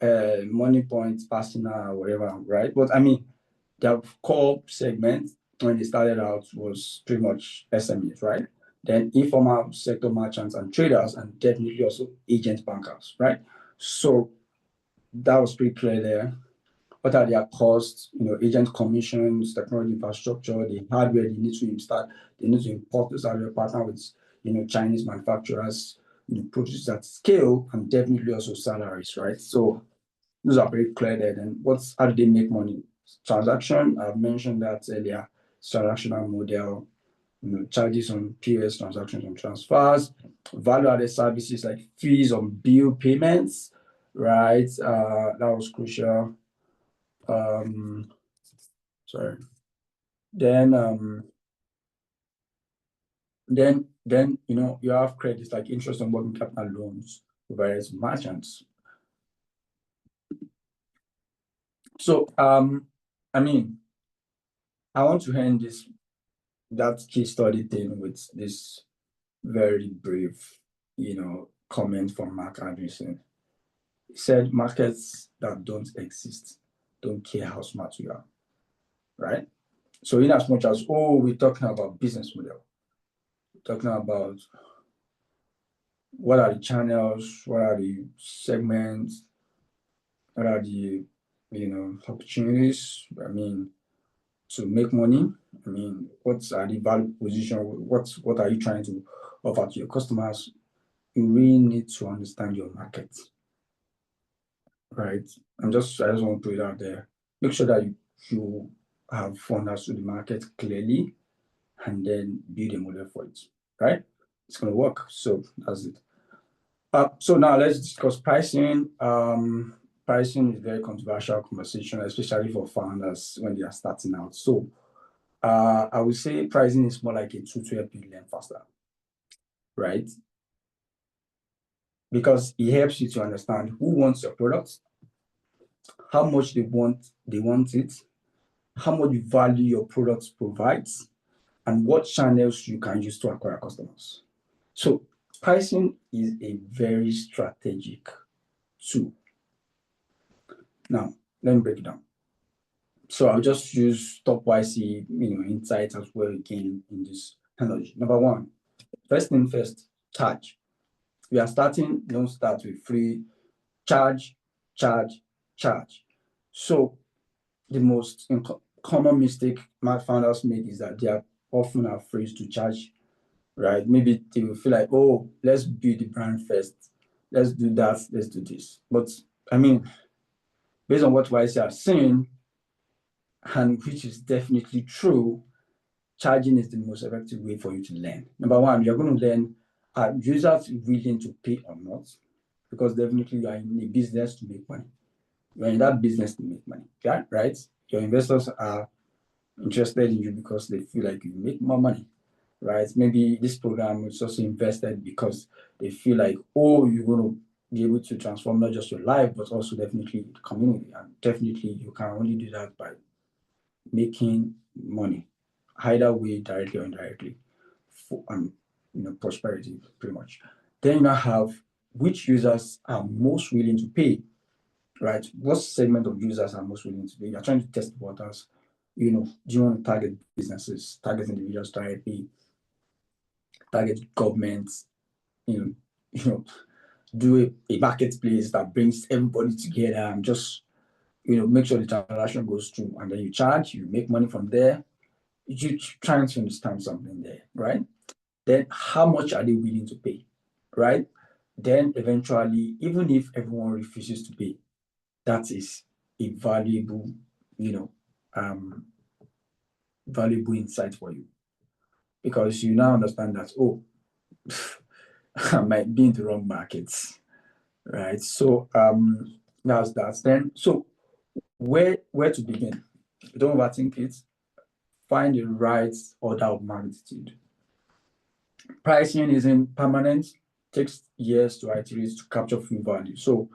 MoneyPoints, personal, whatever, right? But I mean, their core segment when they started out was pretty much SMEs, right? Then informal sector merchants and traders, and definitely also agent bankers, right? So that was pretty clear there. What are their costs? Agent commissions, technology infrastructure, the hardware they need to install, they need to import this hardware, partner with Chinese manufacturers, produce at scale, and definitely also salaries, right? So those are very clear there. Then how do they make money? Transaction, I've mentioned that earlier, transactional model, charges on POS transactions and transfers, value-added services like fees on bill payments, right? That was crucial. Sorry. Then you have credits like interest on working capital loans for various merchants. So I mean, I want to end that case study thing with this very brief, comment from Mark Andreessen. He said, markets that don't exist don't care how smart you are, right? So in as much as, we're talking about business model, talking about what are the channels, what are the segments, what are the, opportunities, to make money. What are the value position? What are you trying to offer to your customers? You really need to understand your market, right? I just want to put it out there. Make sure that you have understood the market clearly, and then build a model for it, right? It's going to work. So that's it. So now let's discuss pricing. Pricing is a very controversial conversation, especially for founders when they are starting out. So I would say pricing is more like a tool to help you learn faster, right? Because it helps you to understand who wants your product, how much they want it, how much value your product provides, and what channels you can use to acquire customers. So pricing is a very strategic tool. Now, let me break it down. So I'll just use top YC, insights as well again in this analogy. Number one, first thing first, charge. We are starting, don't start with free. Charge. So the most common mistake my founders make is that they are often afraid to charge, right? Maybe they will feel like, let's build the brand first. Let's do that. Let's do this. But based on what YC are saying, and which is definitely true, charging is the most effective way for you to learn. Number one, you're going to learn, are users willing to pay or not? Because definitely you are in a business to make money. You're in that business to make money, yeah, right? Your investors are interested in you because they feel like you make more money, right? Maybe this program is also invested because they feel like, you're going to be able to transform not just your life, but also definitely the community. And definitely you can only do that by making money, either way, directly or indirectly, for prosperity, pretty much. Then you now have which users are most willing to pay, right? What segment of users are most willing to pay? You're trying to test waters. Do you want to target businesses, target individuals directly, target governments, do a marketplace that brings everybody together and just, make sure the transaction goes through, and then you charge, you make money from there. You're trying to understand something there, right? Then how much are they willing to pay, right? Then eventually, even if everyone refuses to pay, that is a valuable, valuable insight for you, because you now understand that, I might be in the wrong markets, right? So that's that. Then so where to begin? Don't overthink it. Find the right order of magnitude. Pricing isn't permanent, takes years to iterate to capture full value. So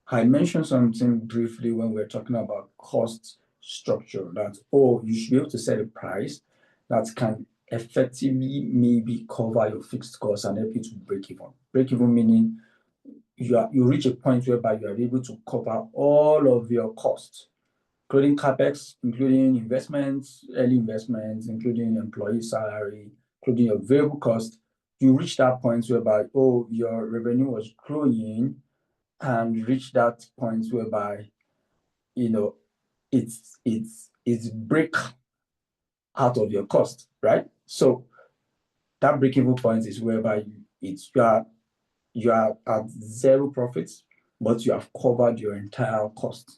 I mentioned something briefly when we're talking about cost structure, that you should be able to set a price that can effectively maybe cover your fixed costs and help you to break even. Break even meaning you reach a point whereby you are able to cover all of your costs, including capex, including investments, early investments, including employee salary, including your variable cost. You reach that point whereby your revenue was growing, and reach that point whereby it's break out of your cost, right? So that break-even point is whereby you are at zero profits, but you have covered your entire cost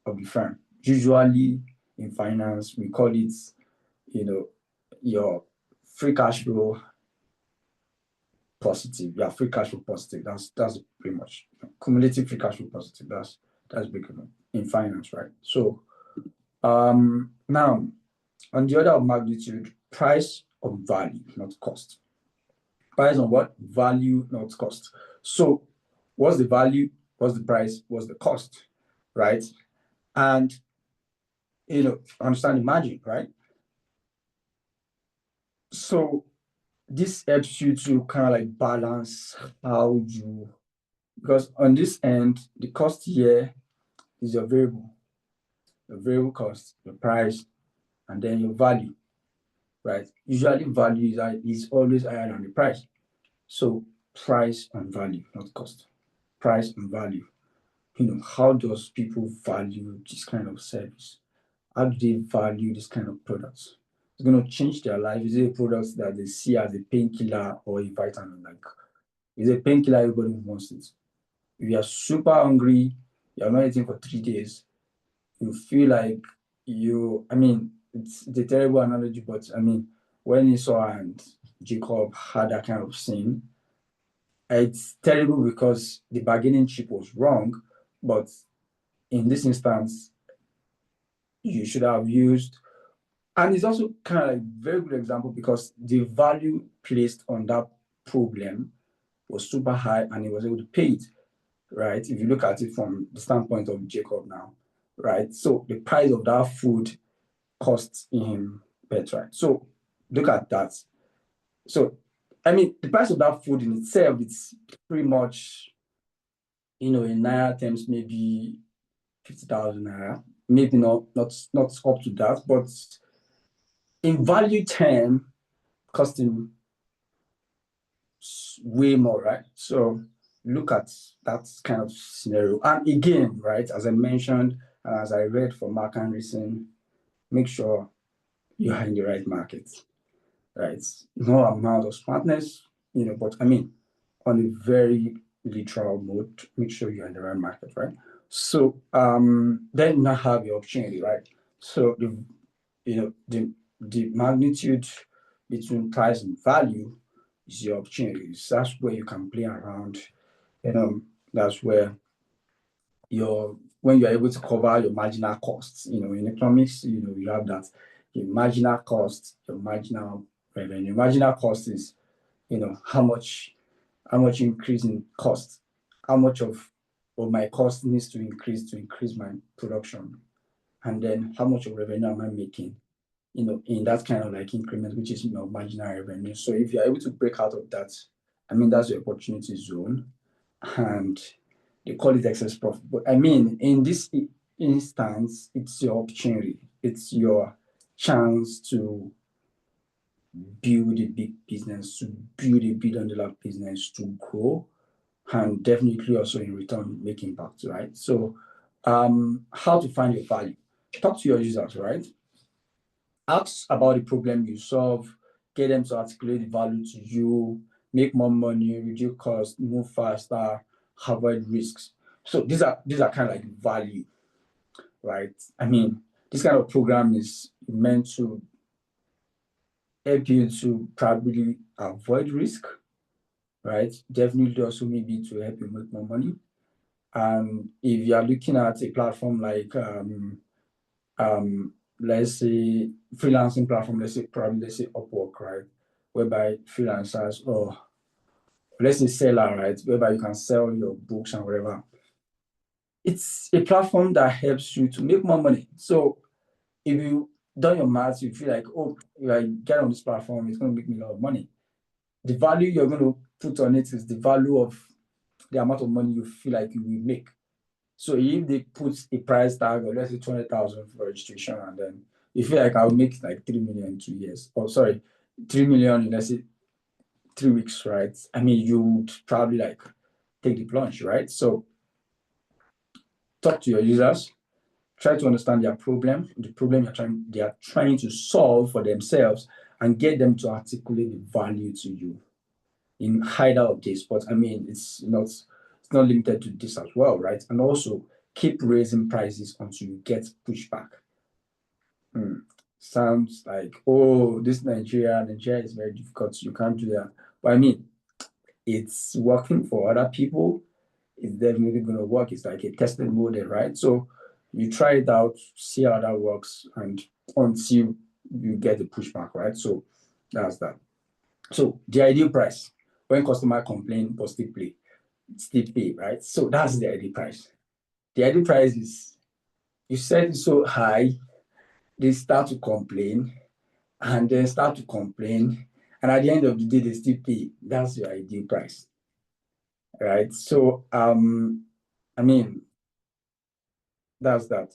of the firm. Usually in finance, we call it, your free cash flow positive. Yeah, free cash flow positive. That's pretty much cumulative free cash flow positive. That's big in finance, right? So now on the order of magnitude, price of value, not cost. Price on what? Value, not cost. So what's the value? What's the price? What's the cost? Right? And understand the margin, right? So this helps you to kind of like balance how you, because on this end, the cost here is your variable cost, your price, and then your value, right? Usually value is always higher than the price. So price and value, not cost. Price and value. How does people value this kind of service? How do they value this kind of products? It's going to change their life. Is it a product that they see as a painkiller or a vitamin? Like, is a painkiller, everybody wants it. If you are super hungry, you're not eating for 3 days, you feel like it's a terrible analogy, but when Esau and Jacob had that kind of scene, it's terrible because the bargaining chip was wrong, but in this instance, you should have used, and it's also kind of like very good example because the value placed on that problem was super high and he was able to pay it, right? If you look at it from the standpoint of Jacob now, right? So the price of that food costs him better. So look at that. So the price of that food in itself, it's pretty much, in naira terms, maybe 50,000 naira. Maybe not up to that, but in value term, costing way more, right? So look at that kind of scenario. And again, right, as I mentioned, as I read from Mark Anderson, make sure you are in the right market, right? No amount of smartness, but on a very literal mode, make sure you're in the right market, right? So then you now have your opportunity, right? So the magnitude between price and value is your opportunity. That's where you can play around. That's where when you're able to cover your marginal costs. In economics, you have that your marginal cost, your marginal revenue. Marginal cost is how much increase in cost, how much of my cost needs to increase my production, and then how much of revenue am I making in that kind of like increment, which is marginal revenue. So if you're able to break out of that, that's your opportunity zone, and they call it excess profit. But in this instance, it's your opportunity. It's your chance to build a big business, to build a billion-dollar business, to grow, and definitely also in return make impact, right? So how to find your value? Talk to your users, right? Ask about the problem you solve, get them to articulate the value to you, make more money, reduce costs, move faster, avoid risks. So these are kind of like value, right? This kind of program is meant to help you to probably avoid risk, right? Definitely also maybe to help you make more money. And if you are looking at a platform like let's say freelancing platform, let's say Upwork, right? Whereby freelancers, or let's say seller, right? Whereby you can sell your books and whatever. It's a platform that helps you to make more money. So if you done your maths, you feel like, oh, if I get on this platform, it's going to make me a lot of money. The value you're going to put on it is the value of the amount of money you feel like you will make. So if they put a price tag of let's say 200,000 for registration, and then you feel like I'll make like 3 million in 2 years, or sorry, 3 million in let's say 3 weeks, right? You would probably like take the plunge, right? So talk to your users, try to understand their problem, the problem they are trying to solve for themselves, and get them to articulate the value to you in either of this. But it's not limited to this as well, right? And also keep raising prices until you get pushback. Sounds like, oh, Nigeria is very difficult, you can't do that. But it's working for other people. It's definitely going to work. It's like a tested model, right? So you try it out, see how that works, and until you get the pushback, right? So that's that. So the ideal price, when customer complain but still pay, right? So that's the ideal price. The ideal price is you set it so high, they start to complain, and then start to complain, and at the end of the day, they still pay. That's your ideal price, right? So, I mean, that's that.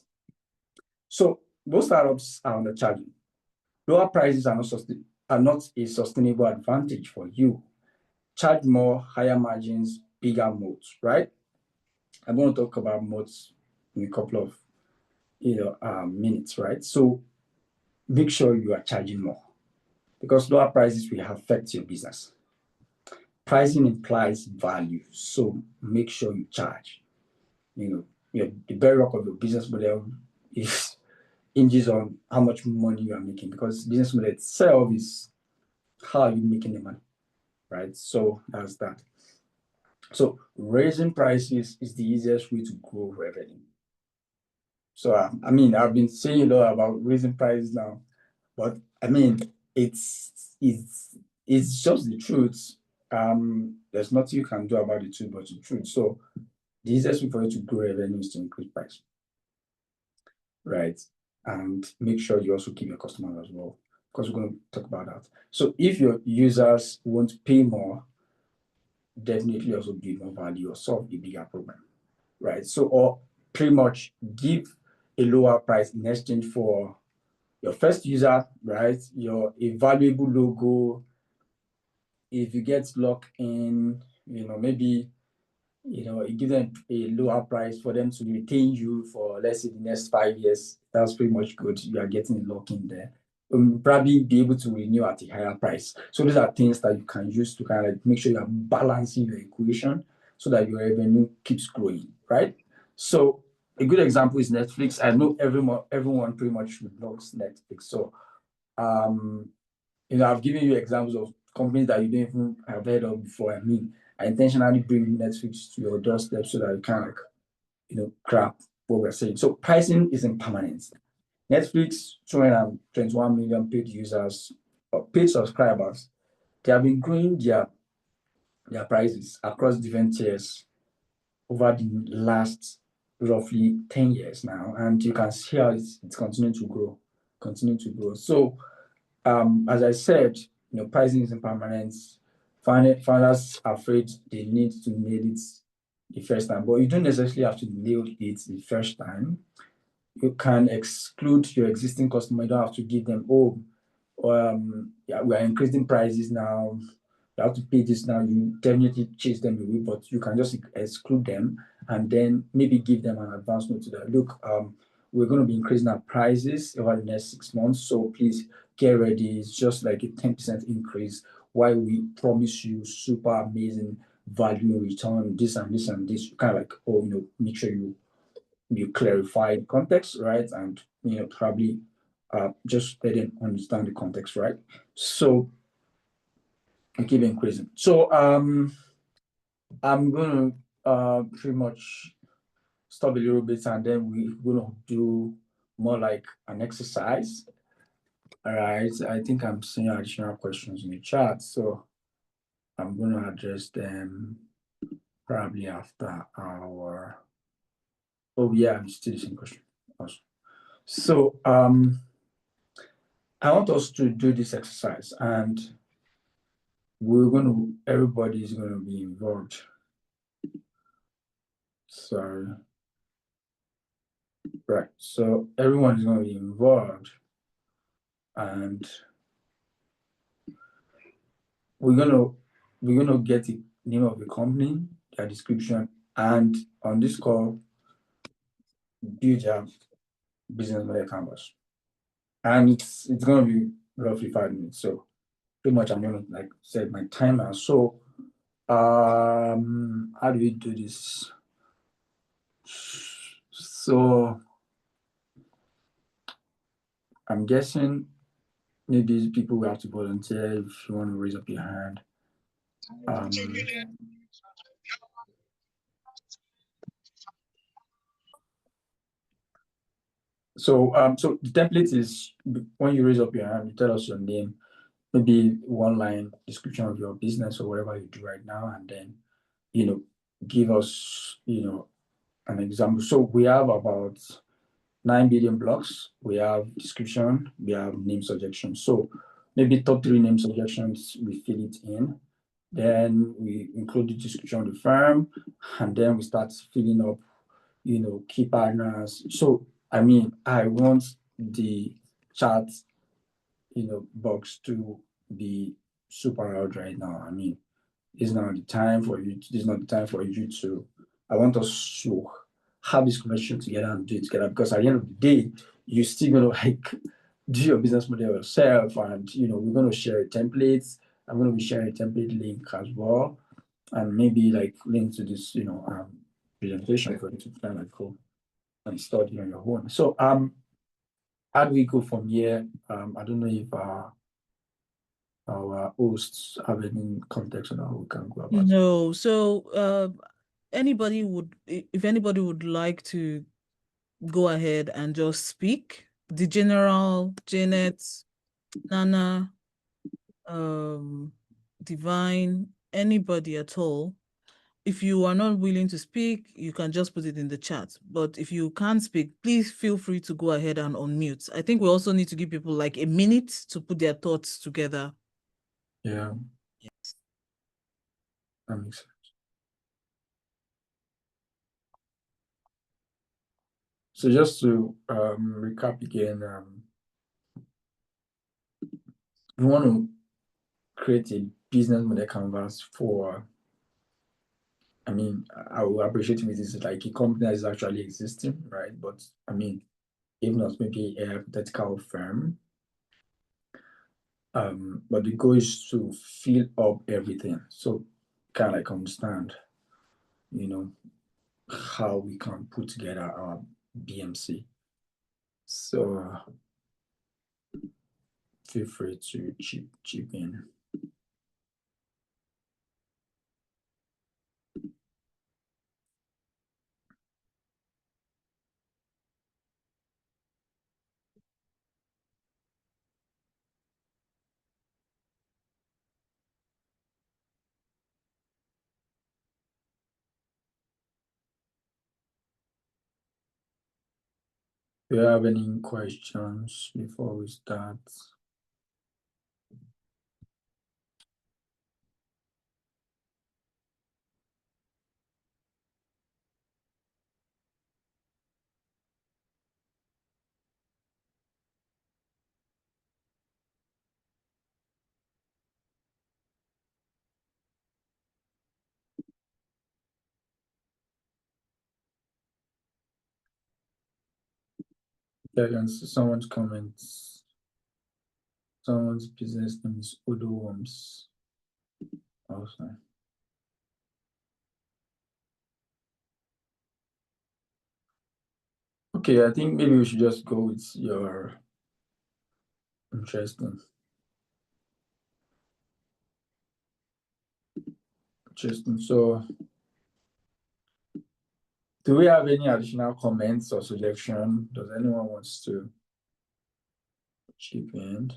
So most startups are undercharging. Lower prices are not a sustainable advantage for you. Charge more, higher margins, bigger moats, right? I'm going to talk about moats in a couple of minutes, right? So make sure you are charging more because lower prices will affect your business. Pricing implies value, so make sure you charge. The bedrock of your business model is hinges on how much money you are making because business model itself is how are you making the money, right? So that's that. So raising prices is the easiest way to grow revenue. So I've been saying a lot about raising prices now, but it's just the truth. There's nothing you can do about the truth but the truth. So the easiest way for you to grow revenue is to increase price, right? And make sure you also keep your customers as well, because we're going to talk about that. So if your users won't pay more, definitely also give more value or solve a bigger problem, right? So, or pretty much give a lower price in exchange for your first user, right? A valuable logo. If you get locked in, maybe you give them a lower price for them to retain you for, let's say, the next 5 years. That's pretty much good. You are getting a lock in there. Probably be able to renew at a higher price. So these are things that you can use to kind of like make sure you are balancing your equation so that your revenue keeps growing, right? So a good example is Netflix. I know everyone pretty much loves Netflix. So I've given you examples of companies that you don't even have heard of before. I intentionally bring Netflix to your doorstep so that you can grab what we're saying. So pricing isn't permanent. Netflix, 221 million paid users or paid subscribers. They have been growing their prices across different tiers over the last roughly 10 years now. And you can see how it's continuing to grow. So as I said, pricing isn't permanent. Founders are afraid they need to nail it the first time, but you don't necessarily have to nail it the first time. You can exclude your existing customer. You don't have to give them, yeah, we are increasing prices now. You have to pay this now. You definitely chase them away, but you can just exclude them and then maybe give them an advance note to that. Look, we're going to be increasing our prices over the next 6 months, so please get ready. It's just like a 10% increase while we promise you super amazing value return, this and this and this. You kind of like, make sure you clarify the context, right? And probably just let them understand the context, right? So I keep increasing. So I'm gonna pretty much stop a little bit and then we're gonna do more like an exercise. All right. I think I'm seeing additional questions in the chat, so I'm gonna address them probably after our. Oh yeah, I'm still the same question. Awesome. So I want us to do this exercise and everybody's going to be involved. Sorry. Right. So everyone is going to be involved and we're going to get the name of the company, their description, and on this call, build your business model canvas. And it's going to be roughly 5 minutes. So pretty much I'm going to set my timer. So how do we do this? So I'm guessing maybe people will have to volunteer if you want to raise up your hand. So the template is when you raise up your hand, you tell us your name, maybe one line description of your business or whatever you do right now, and then give us an example. So we have about 9 billion blocks. We have description, we have name suggestion. So maybe top 3 name suggestions, we fill it in. Then we include the description of the firm, and then we start filling up, key partners. So, I mean, I want the chat, box to be super out right now. I mean, this is not the time for you. This is not the time for you to. I want us to have this conversation together and do it together, because at the end of the day, you're still gonna like do your business model yourself, and we're gonna share templates. I'm gonna be sharing a template link as well, and maybe like link to this presentation for you to kind of go and study on your own. So how do we go from here? I don't know if our hosts have any context on how we can go about it. No. So if anybody would like to go ahead and just speak, the general, Janet, Nana, Divine, anybody at all. If you are not willing to speak, you can just put it in the chat. But if you can't speak, please feel free to go ahead and unmute. I think we also need to give people like a minute to put their thoughts together. Yeah. Yes. That makes sense. So just to recap again, we want to create a business model canvas for, I mean, I will appreciate if it is like a company that is actually existing, right? But I mean, if not, maybe a hypothetical firm. But the goal is to fill up everything. So kind of like understand, how we can put together our BMC. So feel free to chip in. Do you have any questions before we start? Yeah, I can see someone's comments. Someone's business name is Odoworms. Also. Okay, I think maybe we should just go with your interesting. So, do we have any additional comments or suggestion? Does anyone wants to chip in?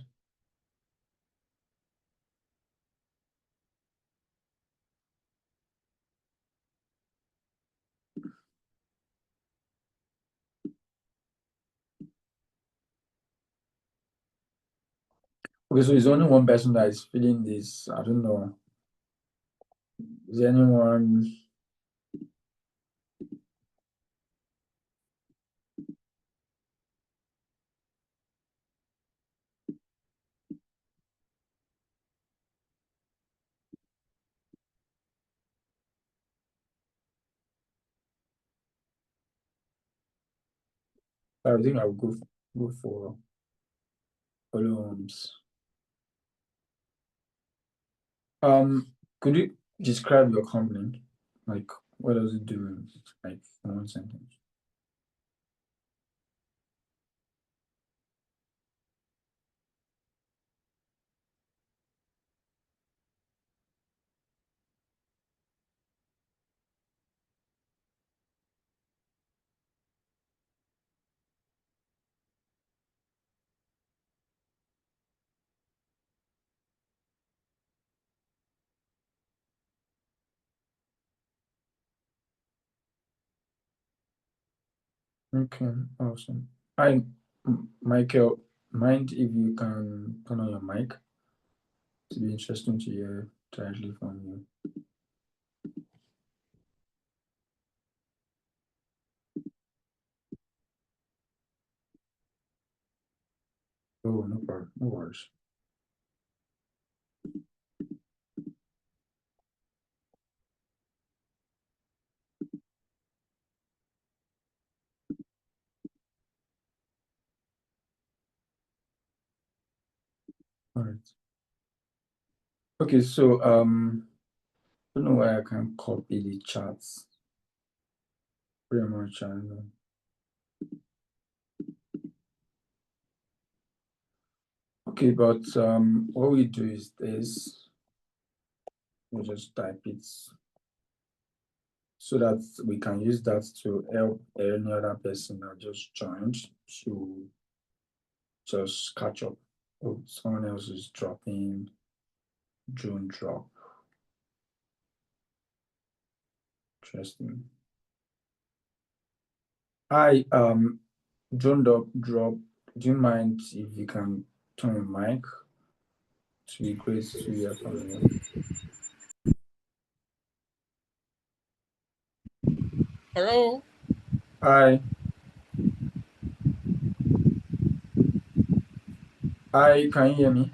Okay, so it's only one person that is feeling this. I don't know. Is anyone? I think I'll go for Oluwafemi. Could you describe your company? Like, what does it do? Like, in one sentence. Okay, awesome. Michael, mind if you can turn on your mic? to be interesting to hear directly from you. Oh, no problem, no worries. All right. Okay, so I don't know why I can copy the charts. Pretty much, I know. Okay, but what we do is this. We just type it so that we can use that to help any other person that just joined to just catch up. Oh, someone else is dropping June drop. Interesting. Hi, June drop. Do you mind if you can turn your mic? To be great to hear from you. Hello. Hi, hi, can you hear me?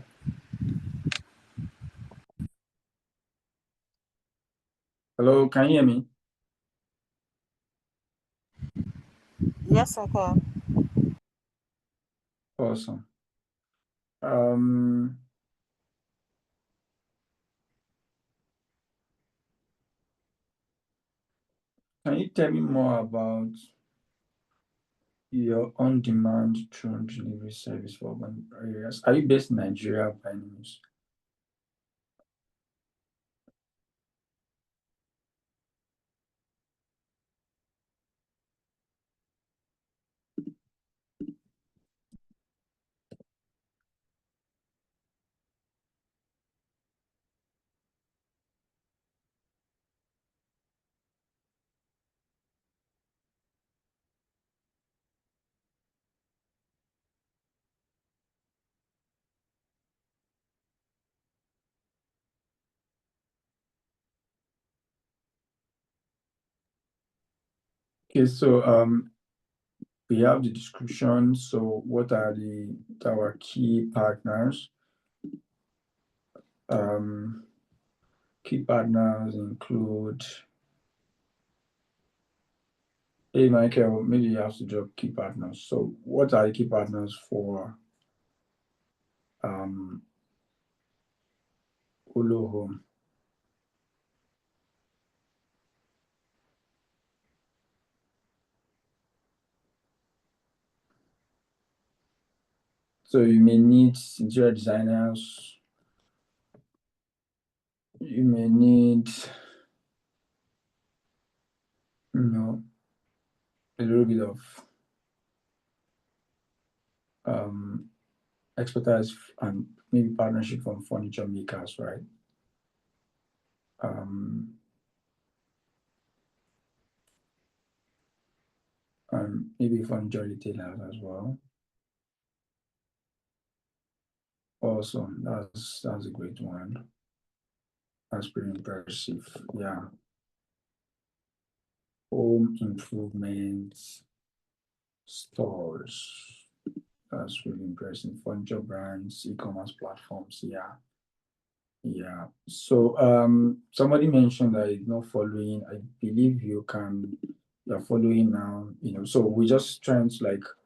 Hello, can you hear me? Yes, I can. Awesome. Um, can you tell me more about your on-demand drone delivery service for urban areas? Are you based in Nigeria by any means? Okay, so we have the description. So what are our key partners? Key partners include, hey Michael, maybe you have to drop key partners. So what are the key partners for Olo Home? So you may need interior designers, you may need, a little bit of expertise and maybe partnership from furniture makers, right? And maybe furniture retailers as well. Awesome, that's a great one. That's pretty impressive. Yeah. Home improvement stores. That's really impressive. Furniture brands, e-commerce platforms. Yeah. Yeah. So somebody mentioned that it's not following. I believe you're following now, so we're just trying to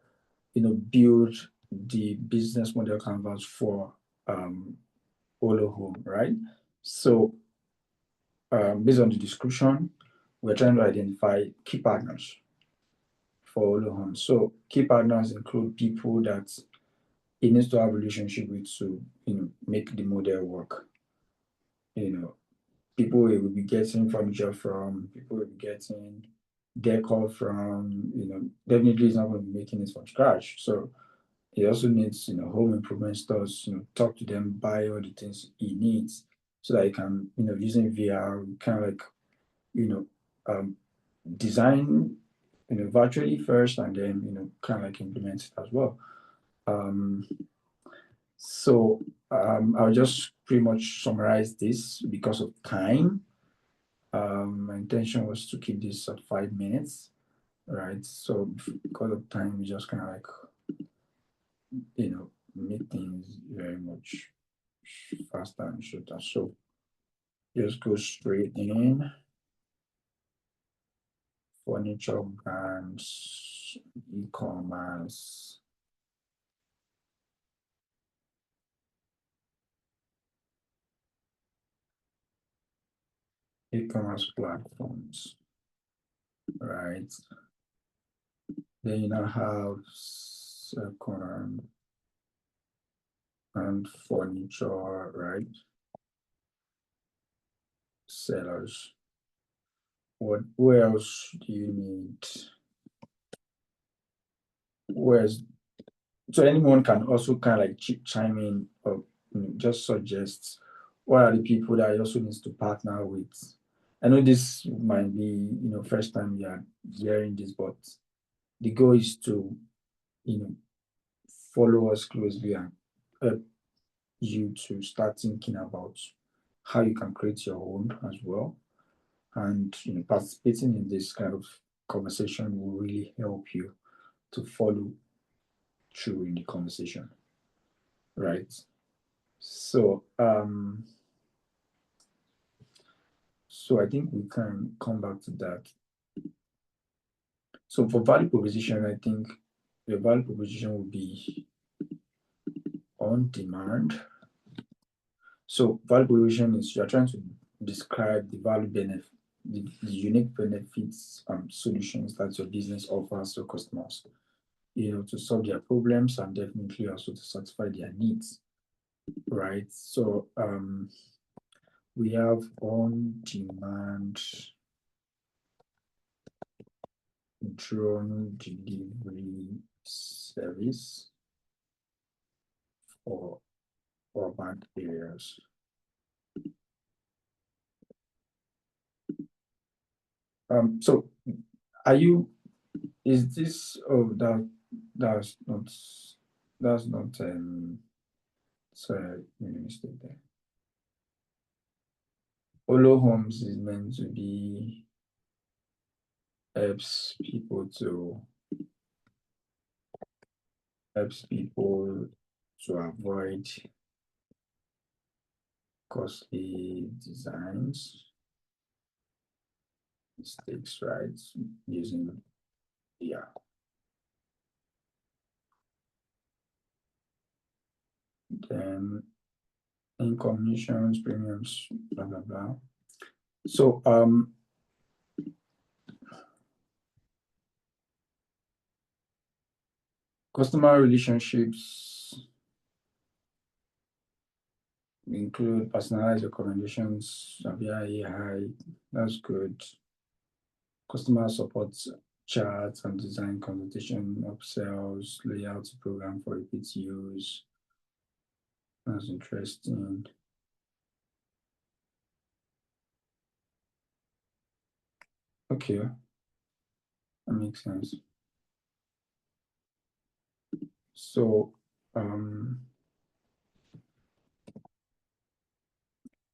build the business model canvas for Olo Home, right? So based on the description, we're trying to identify key partners for Olo Home. So key partners include people that it needs to have a relationship with to make the model work. People will be getting furniture from, people will be getting decor from, definitely it's not going to be making it from scratch. So he also needs, home improvement stores, talk to them, buy all the things he needs so that he can, using VR, kind of design, virtually first and then, kind of implement it as well. So I'll just pretty much summarize this because of time. My intention was to keep this at 5 minutes, right? So because of time, we just kind of like, make things very much faster and shorter. So just go straight in. Furniture brands, e-commerce. E-commerce platforms, right? Then you now have second and furniture, right? Sellers. Where else do you need? So anyone can also kind of like chime in or just suggest what are the people that I also needs to partner with. I know this might be first time you are hearing this, but the goal is to follow us closely and help you to start thinking about how you can create your own as well. And participating in this kind of conversation will really help you to follow through in the conversation, right? So I think we can come back to that. So for value proposition, I think the value proposition will be on demand. So value proposition is you're trying to describe the value benefit, the unique benefits and solutions that your business offers to customers, to solve their problems and definitely also to satisfy their needs, right? So we have on demand drone delivery service for urban areas. So is this, that's not sorry, made a mistake there. Olo Homes is meant to be helps people to avoid costly designs, mistakes, right? Using, then in commissions, premiums, blah, blah, blah. So, customer relationships include personalized recommendations via AI. That's good. Customer support charts and design consultation, upsells, layout program for repeat use. That's interesting. Okay, that makes sense. So,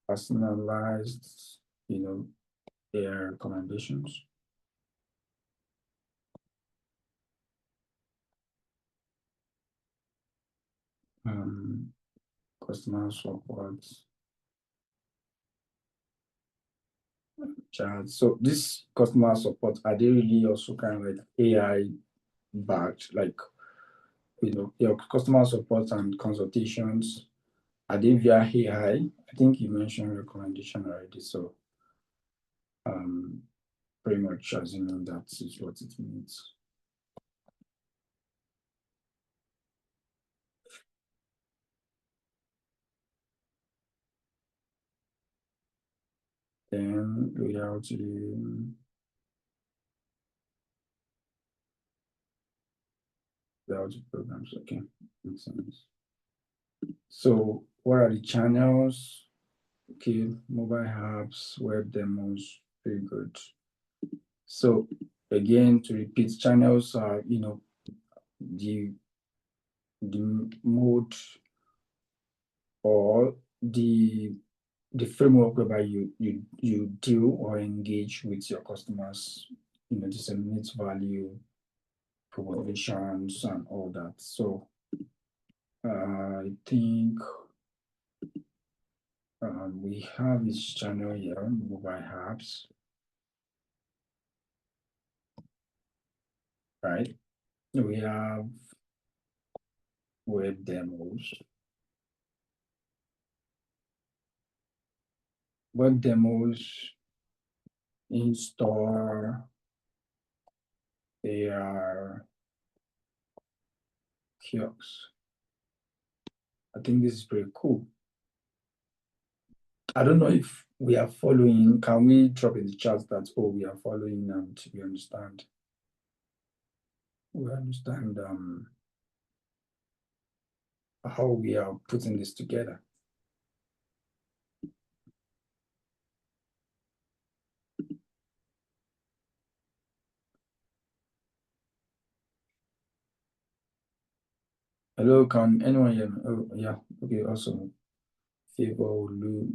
personalized, their recommendations. Customer support chat. So this customer support, are they really also kind of like AI backed? Like, your customer support and consultations, are they via AI? I think you mentioned recommendation already. So pretty much assuming that is what it means. Then loyalty programs. Okay, makes sense. So what are the channels? Okay, mobile apps, web demos, very good. So again, to repeat, channels are, the mode or the framework whereby you deal or engage with your customers, disseminate value, propositions, and all that. So I think we have this channel here, mobile apps, right? We have web demos. Web demos in store, they are kiosks. I think this is pretty cool. I don't know if we are following. Can we drop in the chat that, oh, we are following and we understand? We understand how we are putting this together. Hello, can anyone hear me? Oh, yeah. Okay, awesome. Favor Olu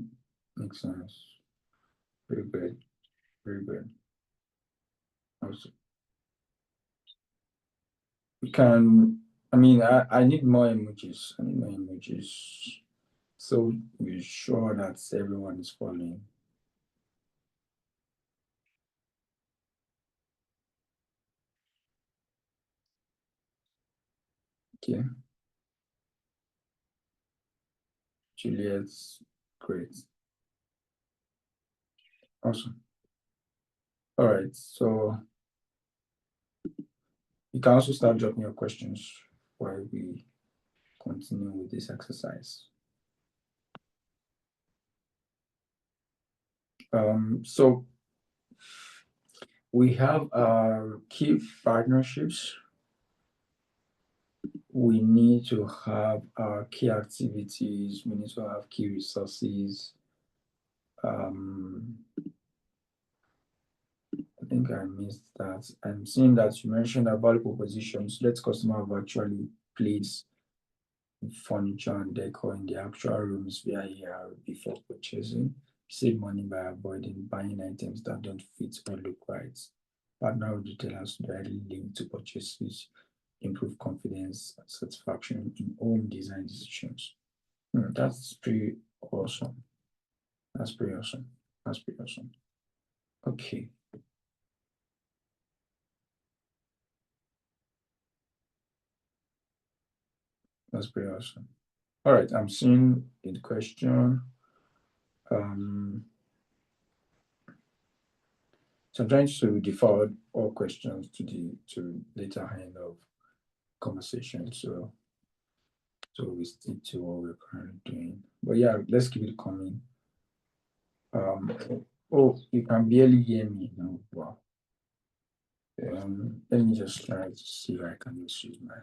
makes sense. Very good. Very good. Awesome. We can, I need more emojis. I need more emojis. So we're sure that everyone is following. Okay. Juliet's great. Awesome. All right. So you can also start dropping your questions while we continue with this exercise. So we have our key partnerships. We need to have our key activities. We need to have key resources. I think I missed that. I'm seeing that you mentioned about value propositions. Let customer virtually place furniture and decor in the actual rooms via AR before purchasing. Save money by avoiding buying items that don't fit or look right. Partner with retailers directly linked to purchases, improve confidence and satisfaction in home design decisions. That's pretty awesome. That's pretty awesome. That's pretty awesome. Okay. That's pretty awesome. All right, I'm seeing the question. So I'm trying to defer all questions to later end of conversation. So we stick to what we're currently doing. But yeah, let's keep it coming. Oh, you can barely hear me now. Wow. Let me just try to see if I can just use my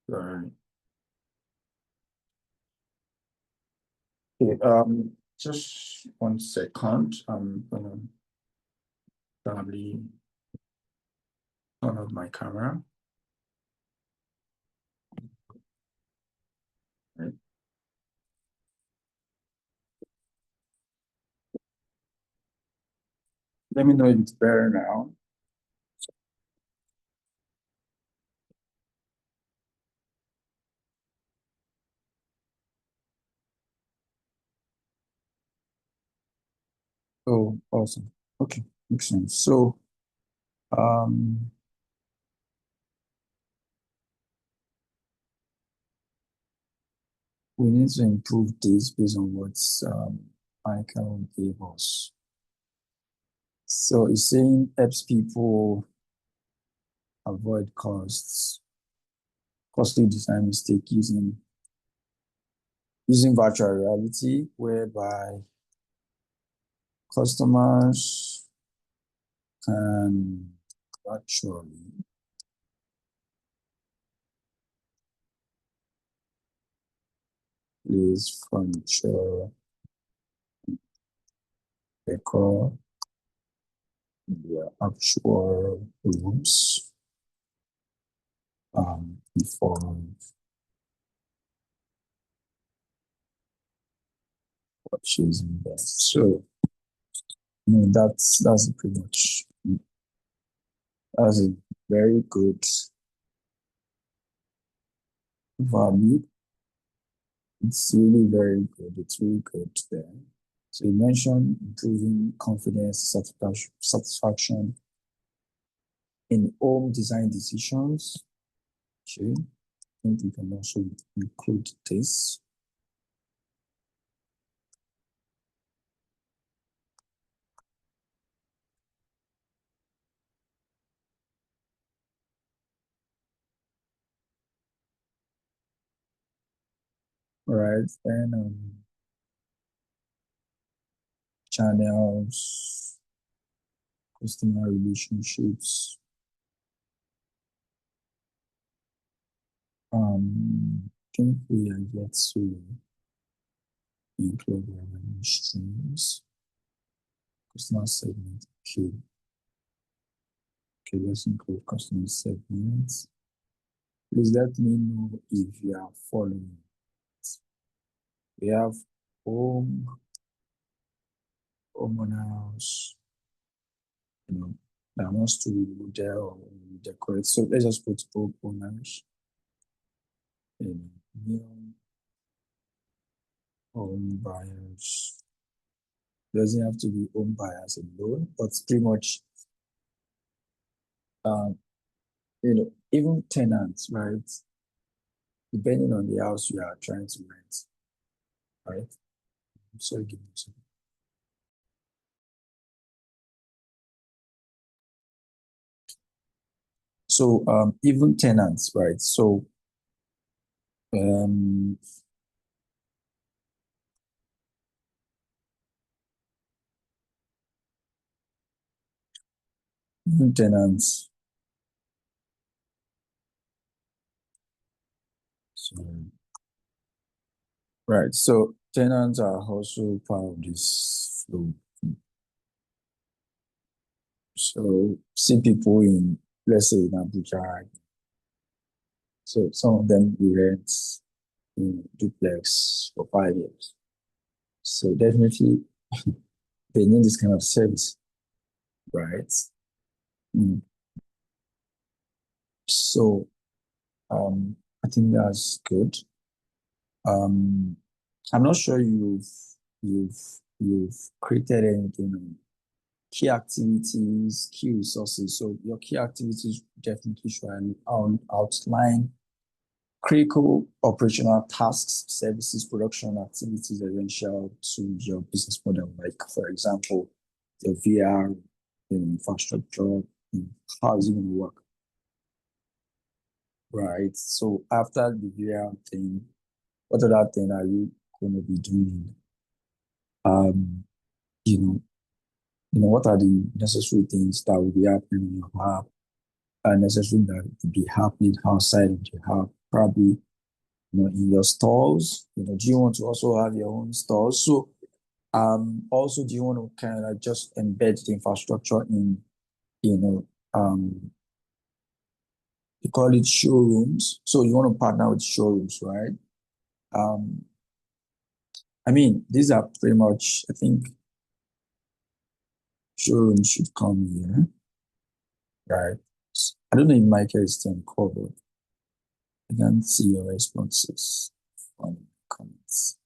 sorry. Okay, just 1 second. I'm gonna probably turn off my camera. Right. Let me know if it's better now. Oh, awesome. Okay, makes sense. So, we need to improve this based on what Michael gave us. So it's saying helps people avoid costly design mistake using virtual reality, whereby customers can actually place furniture, decor the actual rooms before purchasing them. So that's pretty much that's a very good value. It's really very good. It's really good there. So you mentioned improving confidence, satisfaction in home design decisions. Okay, I think we can also include this. All right, then channels, customer relationships. I think we are yet to include revenue streams, customer segment. Okay, let's include customer segments. Please let me know if you are following. We have homeowners, that wants to remodel or decorate. So let's just put homeowners in new home buyers. Doesn't have to be home buyers alone, but pretty much, even tenants, right? Depending on the house you are trying to rent, right? Sorry, give me a second. So even tenants, right? So even tenants. So right. So tenants are also part of this flow. So see people in, let's say in Abuja. So some of them we rent in duplex for 5 years. So definitely they need this kind of service, right? So I think that's good. I'm not sure you've created anything on key activities, key resources. So your key activities definitely should outline critical operational tasks, services, production activities essential to your business model. Like, for example, the VR infrastructure, how is it going to work? Right. So after the VR thing, what other thing are you going to be doing? You know, what are the necessary things that will be happening in your app, and necessary that will be happening outside of your app, probably in your stores. Do you want to also have your own stores? So also, do you want to kind of just embed the infrastructure in, you call it showrooms. So you want to partner with showrooms, right? I mean, these are pretty much, I think, showrooms should come here, right? I don't know if Michael is still on call, but I can't see your responses from comments.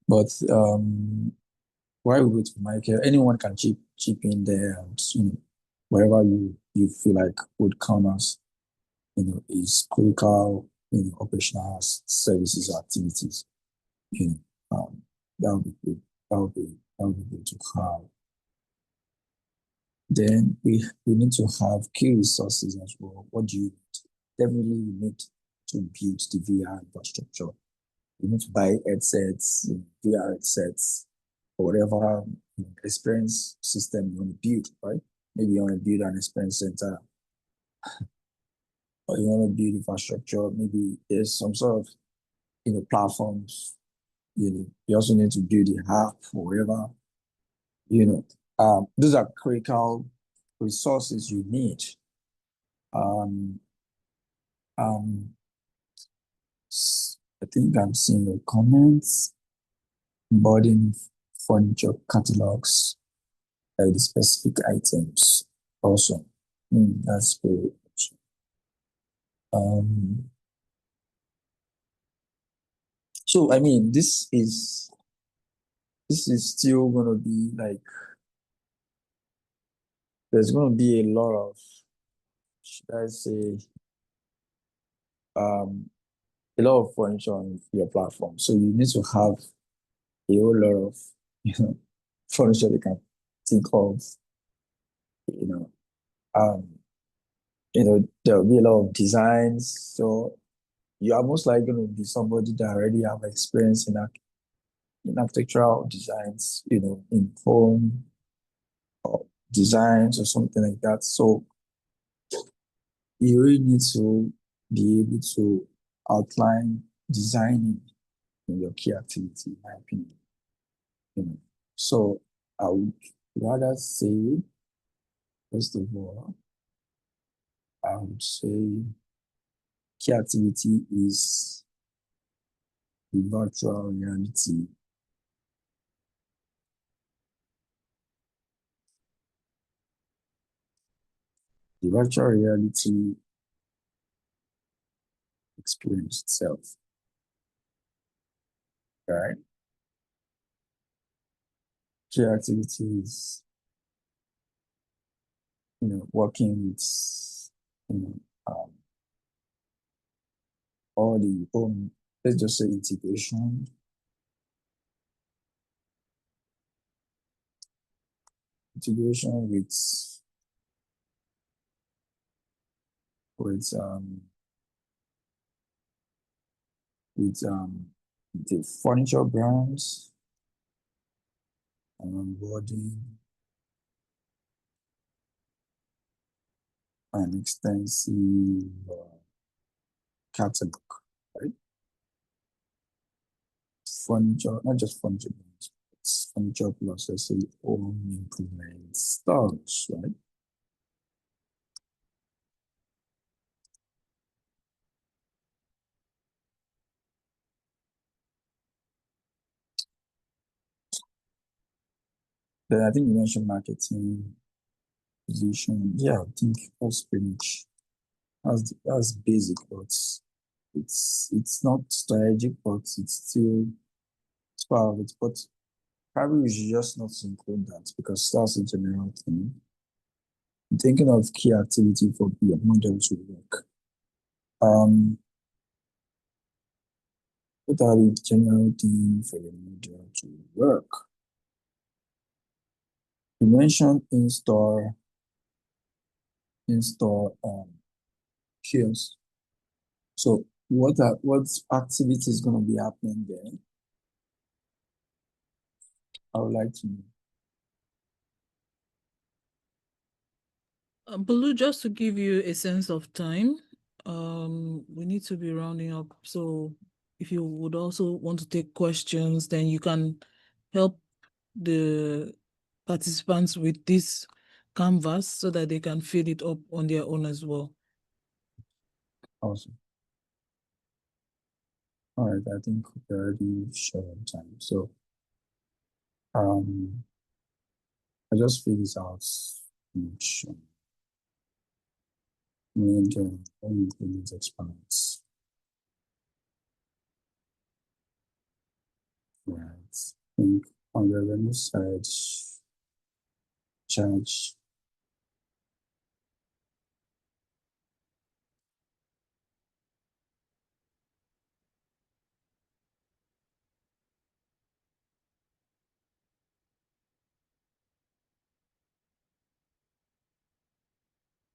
But while we wait for Michael, anyone can chip in there, and whatever you feel like would count as is critical operational services or activities. That would be good. That would be good to have. Then we need to have key resources as well. What do you need? Definitely you need to build the VR infrastructure. You need to buy headsets, VR headsets, or whatever experience system you want to build, right? Maybe you want to build an experience center, or you want to build infrastructure. Maybe there's some sort of platforms. You also need to build the app or whatever. those are critical resources you need. I think I'm seeing your comments. Boarding furniture catalogs, like the specific items. Also, that's very good. So I mean, this is still gonna be like there's gonna be a lot of, should I say, a lot of furniture on your platform. So you need to have a whole lot of furniture you can think of. You know, there'll be a lot of designs. So you are most likely going to be somebody that already have experience in architectural designs, in home or designs or something like that. So you really need to be able to outline designing in your key activity, in my opinion. So I would rather say, first of all, I would say key activity is the virtual reality. The virtual reality experience itself, right? Key activity is, working with, um, all the home, let's just say integration, with with the furniture brands and onboarding an extensive catalog, right? Furniture, not just furniture brands, it's furniture plus, let's say, home improvement stores, right? Then I think you mentioned marketing, position. Yeah, I think that's pretty much that's basic, but it's not strategic, but it's part of it. But probably we should just not include that because that's a general thing. I'm thinking of key activity for your model to work. What are the general things for your model to work? You mentioned in-store kiosk. So what activity is going to be happening there? I would like to know. Bolu, just to give you a sense of time, we need to be rounding up. So if you would also want to take questions, then you can help the participants with this canvas so that they can fill it up on their own as well. Awesome. All right, I think we're already short on time. So I just feel this out much. And all these experiments. Right. I think on the revenue side, charge.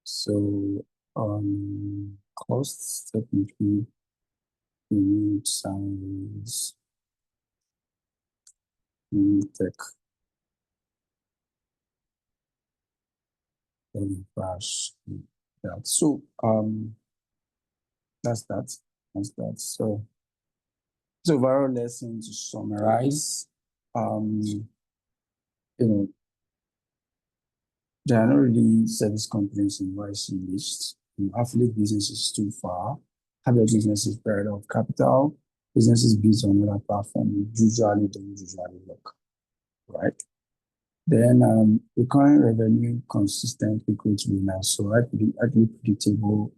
So costs technically we need salaries, we need tech, then crash. That. So that's that. That's that. So overall lesson to summarize, you know, there are not really service companies in YC list. Affiliate businesses too far. Have businesses buried of capital. Businesses built on other platform usually don't usually work, right? Then recurring revenue, consistent equity winners. So actually predictable,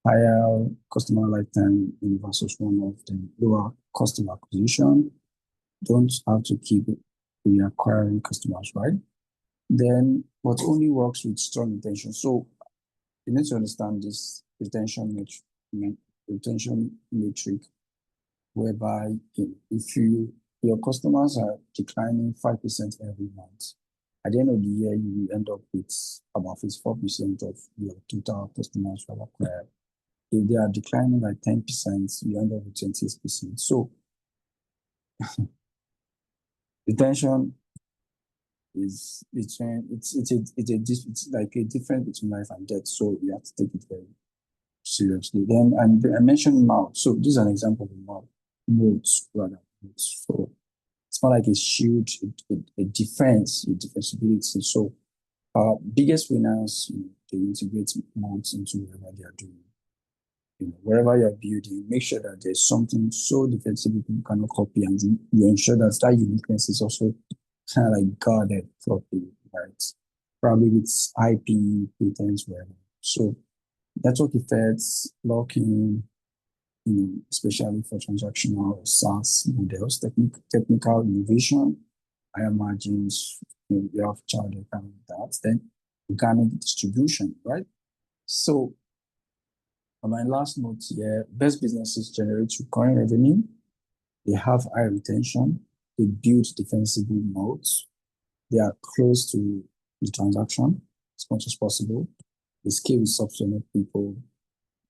higher customer lifetime versus one of the lower customer acquisition. Don't have to keep reacquiring customers, right? Then, but only works with strong intention. So you need to understand this retention metric, whereby if your customers are declining 5% every month, at the end of the year, you will end up with about 54% of your total customers you have acquired. If they are declining by 10%, you end up with 26%. So retention is between it's like a difference between life and death. So you have to take it very seriously. Then and I mentioned mouth. So this is an example of mouth. Modes rather. So it's more like a shield, a defense, a defensibility. So biggest winners, they integrate modes into whatever they are doing. Wherever you're building, make sure that there's something so defensible people cannot copy, and you ensure that that uniqueness is also kind of like guarded properly, right? Probably with IP, patents, whatever. So network effects, locking, especially for transactional SaaS models, technical innovation, higher margins, you have child account that, then organic distribution, right? So on my last note here, best businesses generate recurring revenue, they have high retention, they build defensible moats, they are close to the transaction as much as possible, they scale with software, not people,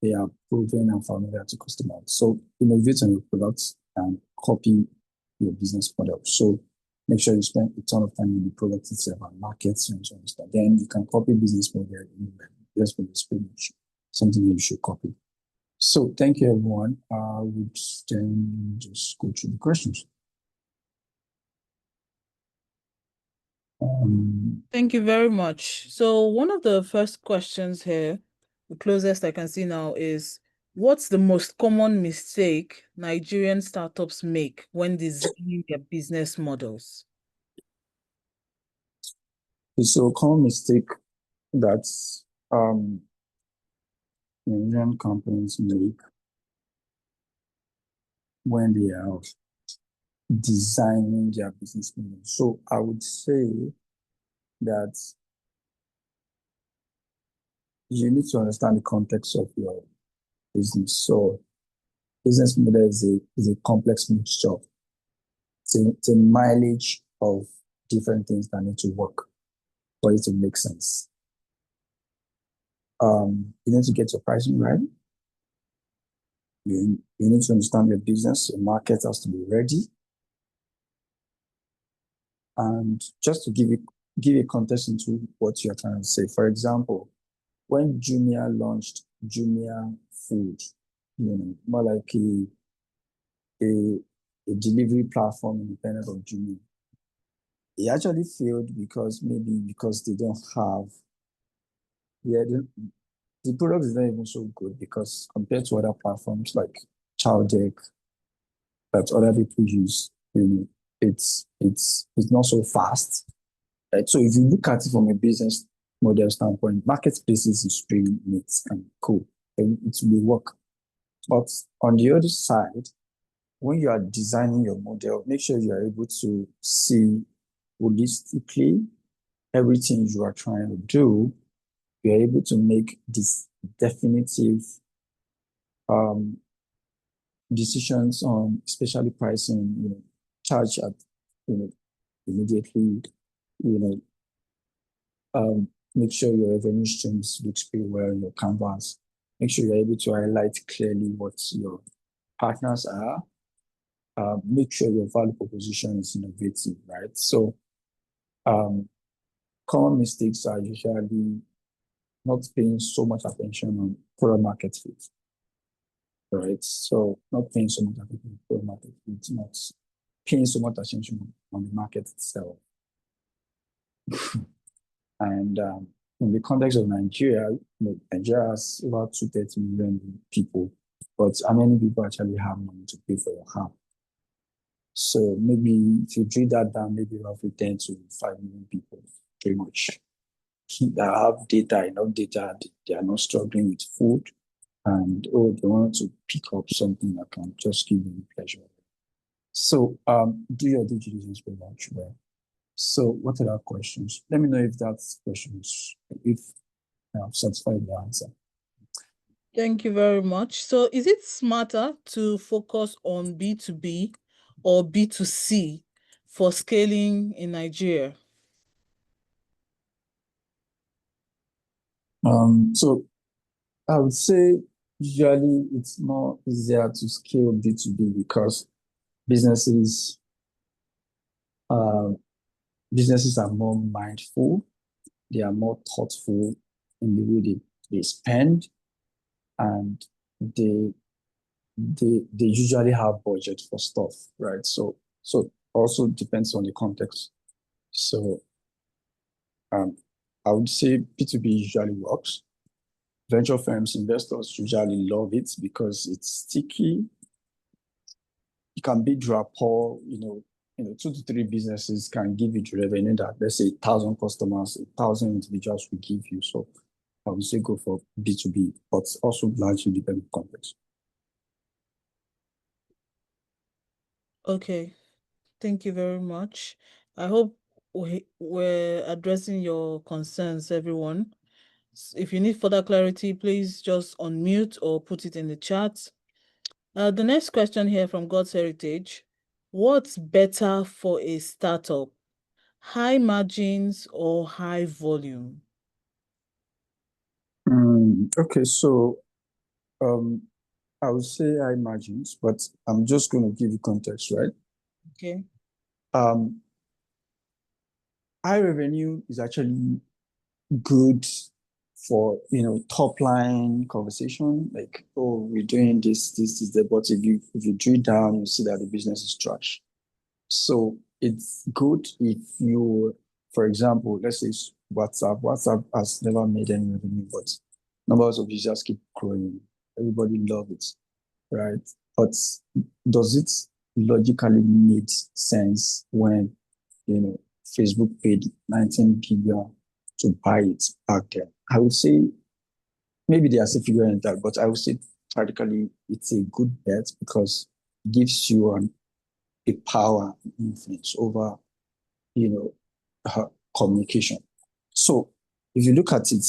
they are proven and familiar to customers. So innovate on your products and copy your business model. So make sure you spend a ton of time in the product itself and markets and so on. Then you can copy business model anywhere. Just for this pretty much something you should copy. So thank you, everyone. I would then just go through the questions. Thank you very much. So one of the first questions here, the closest I can see now, is what's the most common mistake Nigerian startups make when designing their business models? So common mistake that Nigerian companies make when they are designing their business model. So I would say that you need to understand the context of your business. So business model is a complex mixture. It's a mileage of different things that need to work for it to make sense. You need to get your pricing right. You need to understand your business. Your market has to be ready. And just to give a context into what you're trying to say. For example, when Jumia launched Jumia Food, more like a delivery platform independent of Jumia, it actually failed because they don't have, the product is not even so good because compared to other platforms like Chowdeck that other people use, it's not so fast. Right? So if you look at it from a business model standpoint, marketplaces is pretty neat and cool, and it will work. But on the other side, when you are designing your model, make sure you are able to see holistically everything you are trying to do. You are able to make this definitive decisions on, especially pricing, charge at, immediately, make sure your revenue streams looks pretty well in your canvas. Make sure you're able to highlight clearly what your partners are. Make sure your value proposition is innovative, right? So common mistakes are usually not paying so much attention on product market fit, right? So not paying so much attention on product market fit, not paying so much attention on the market itself. And in the context of Nigeria, Nigeria has about 230 million people, but how many people actually have money to pay for your house? So maybe if you drill that down, maybe roughly 10 to 5 million people, pretty much, that have data, enough data, they are not struggling with food, and they want to pick up something that can just give them pleasure. So do your due diligence very much. Well. So what are the questions? Let me know if that's questions, if I've satisfied the answer. Thank you very much. So is it smarter to focus on B2B or B2C for scaling in Nigeria? So I would say usually it's more easier to scale B2B because businesses are more mindful, they are more thoughtful in the way they spend, and they usually have budget for stuff, right? So also depends on the context. So I would say B2B usually works. Venture firms, investors usually love it because it's sticky. You can build rapport, 2 to 3 businesses can give you the revenue that, let's say, 1,000 customers, 1,000 individuals will give you. So I would say go for B2B, but also largely depend on context. Okay, thank you very much. I hope we're addressing your concerns, everyone. If you need further clarity, please just unmute or put it in the chat. The next question here from God's Heritage. What's better for a startup? High margins or high volume? Okay, so I would say high margins, but I'm just going to give you context, right? Okay. High revenue is actually good for top line conversation, like, oh, we're doing this is the, but if you drill down, you see that the business is trash. So it's good if you, for example, let's say WhatsApp has never made any revenue, but numbers of users keep growing. Everybody loves it, right? But does it logically make sense when Facebook paid 19 billion to buy it back then? I would say maybe they are still figuring it out, but I would say practically it's a good bet because it gives you a power influence over communication. So if you look at it,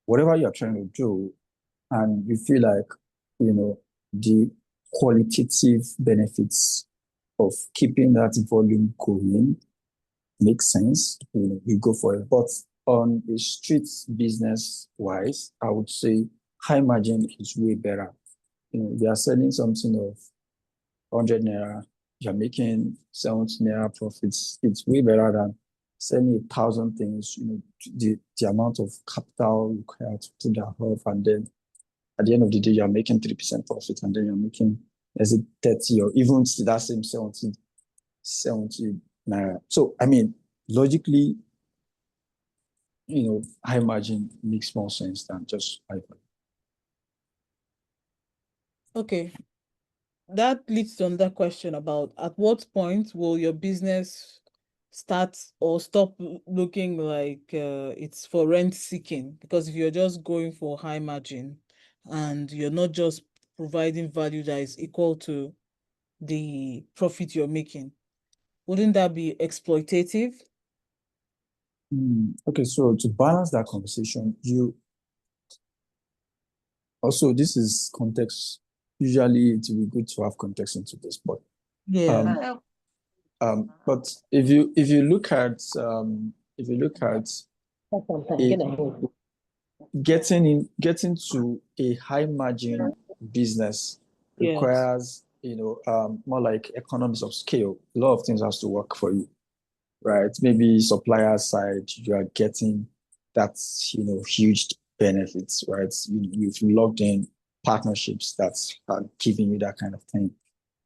whatever you're trying to do, and you feel like the qualitative benefits of keeping that volume going makes sense, you go for it. But on a street business wise, I would say high margin is way better. They are selling something of 100 naira, you're making 70 naira profits. It's way better than selling 1,000 things, the amount of capital required to put that off, and then at the end of the day, you're making 3% profit, and then you're making, let's say, 30 or even that same 70 naira. So, I mean, logically, high margin makes more sense than just high volume. Okay. That leads to another question about at what point will your business start or stop looking like it's for rent seeking? Because if you're just going for high margin and you're not just providing value that is equal to the profit you're making, wouldn't that be exploitative? Okay, so to balance that conversation, this is context. Usually it will be good to have context into this, but Yeah. but if you look at getting to a high margin business requires more like economies of scale. A lot of things has to work for you, right? Maybe supplier side, you are getting that huge benefits, right? You've logged in partnerships that are giving you that kind of thing,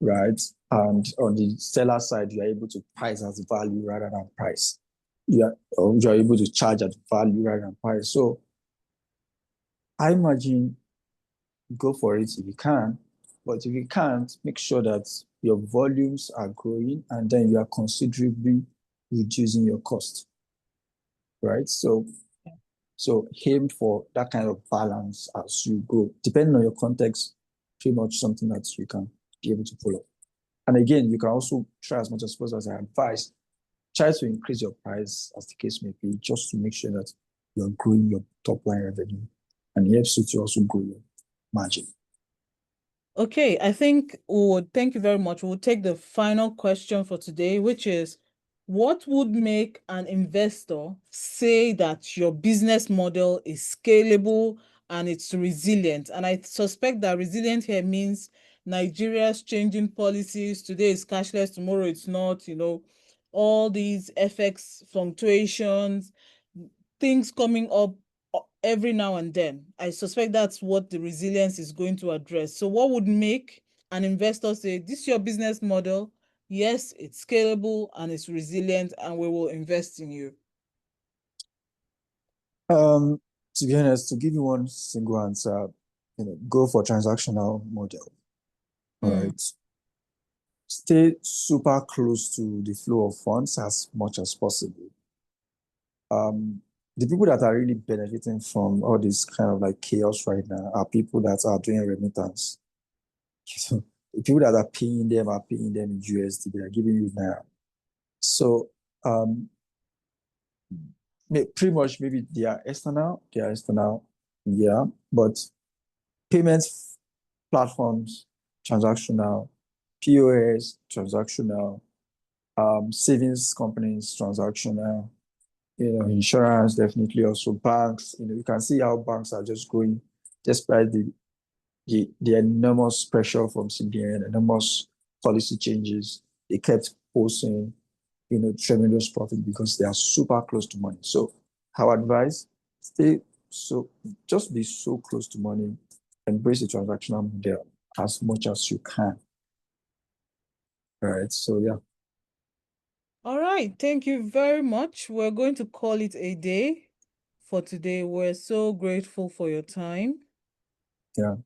right? And on the seller side, you are able to price as value rather than price. you're able to charge at value rather than price. So I imagine go for it if you can, but if you can't, make sure that your volumes are growing and then you are considerably reducing your cost, right? So aim for that kind of balance as you go, depending on your context, pretty much something that you can be able to follow. And again, you can also try as much as possible, as I advise, try to increase your price as the case may be, just to make sure that you're growing your top line revenue, and it helps you to also grow your margin. Okay, I think thank you very much. We'll take the final question for today, which is, what would make an investor say that your business model is scalable and it's resilient? And I suspect that resilient here means Nigeria's changing policies. Today is cashless, tomorrow it's not, all these FX fluctuations, things coming up every now and then. I suspect that's what the resilience is going to address. So what would make an investor say, this is your business model, yes, it's scalable and it's resilient, and we will invest in you? To be honest, to give you one single answer, go for transactional model. All right. Stay super close to the flow of funds as much as possible. The people that are really benefiting from all this kind of like chaos right now are people that are doing remittance. So the people that are paying them in USD, they are giving you Naira. So pretty much maybe they are external, yeah, but payments platforms, transactional, POS, transactional, savings companies, transactional, insurance, definitely also banks. You can see how banks are just growing despite the enormous pressure from CBN, enormous policy changes. They kept posting, tremendous profit because they are super close to money. So our advice, just be so close to money, embrace the transactional model as much as you can. All right, so yeah. All right, thank you very much. We're going to call it a day for today. We're so grateful for your time. Yeah.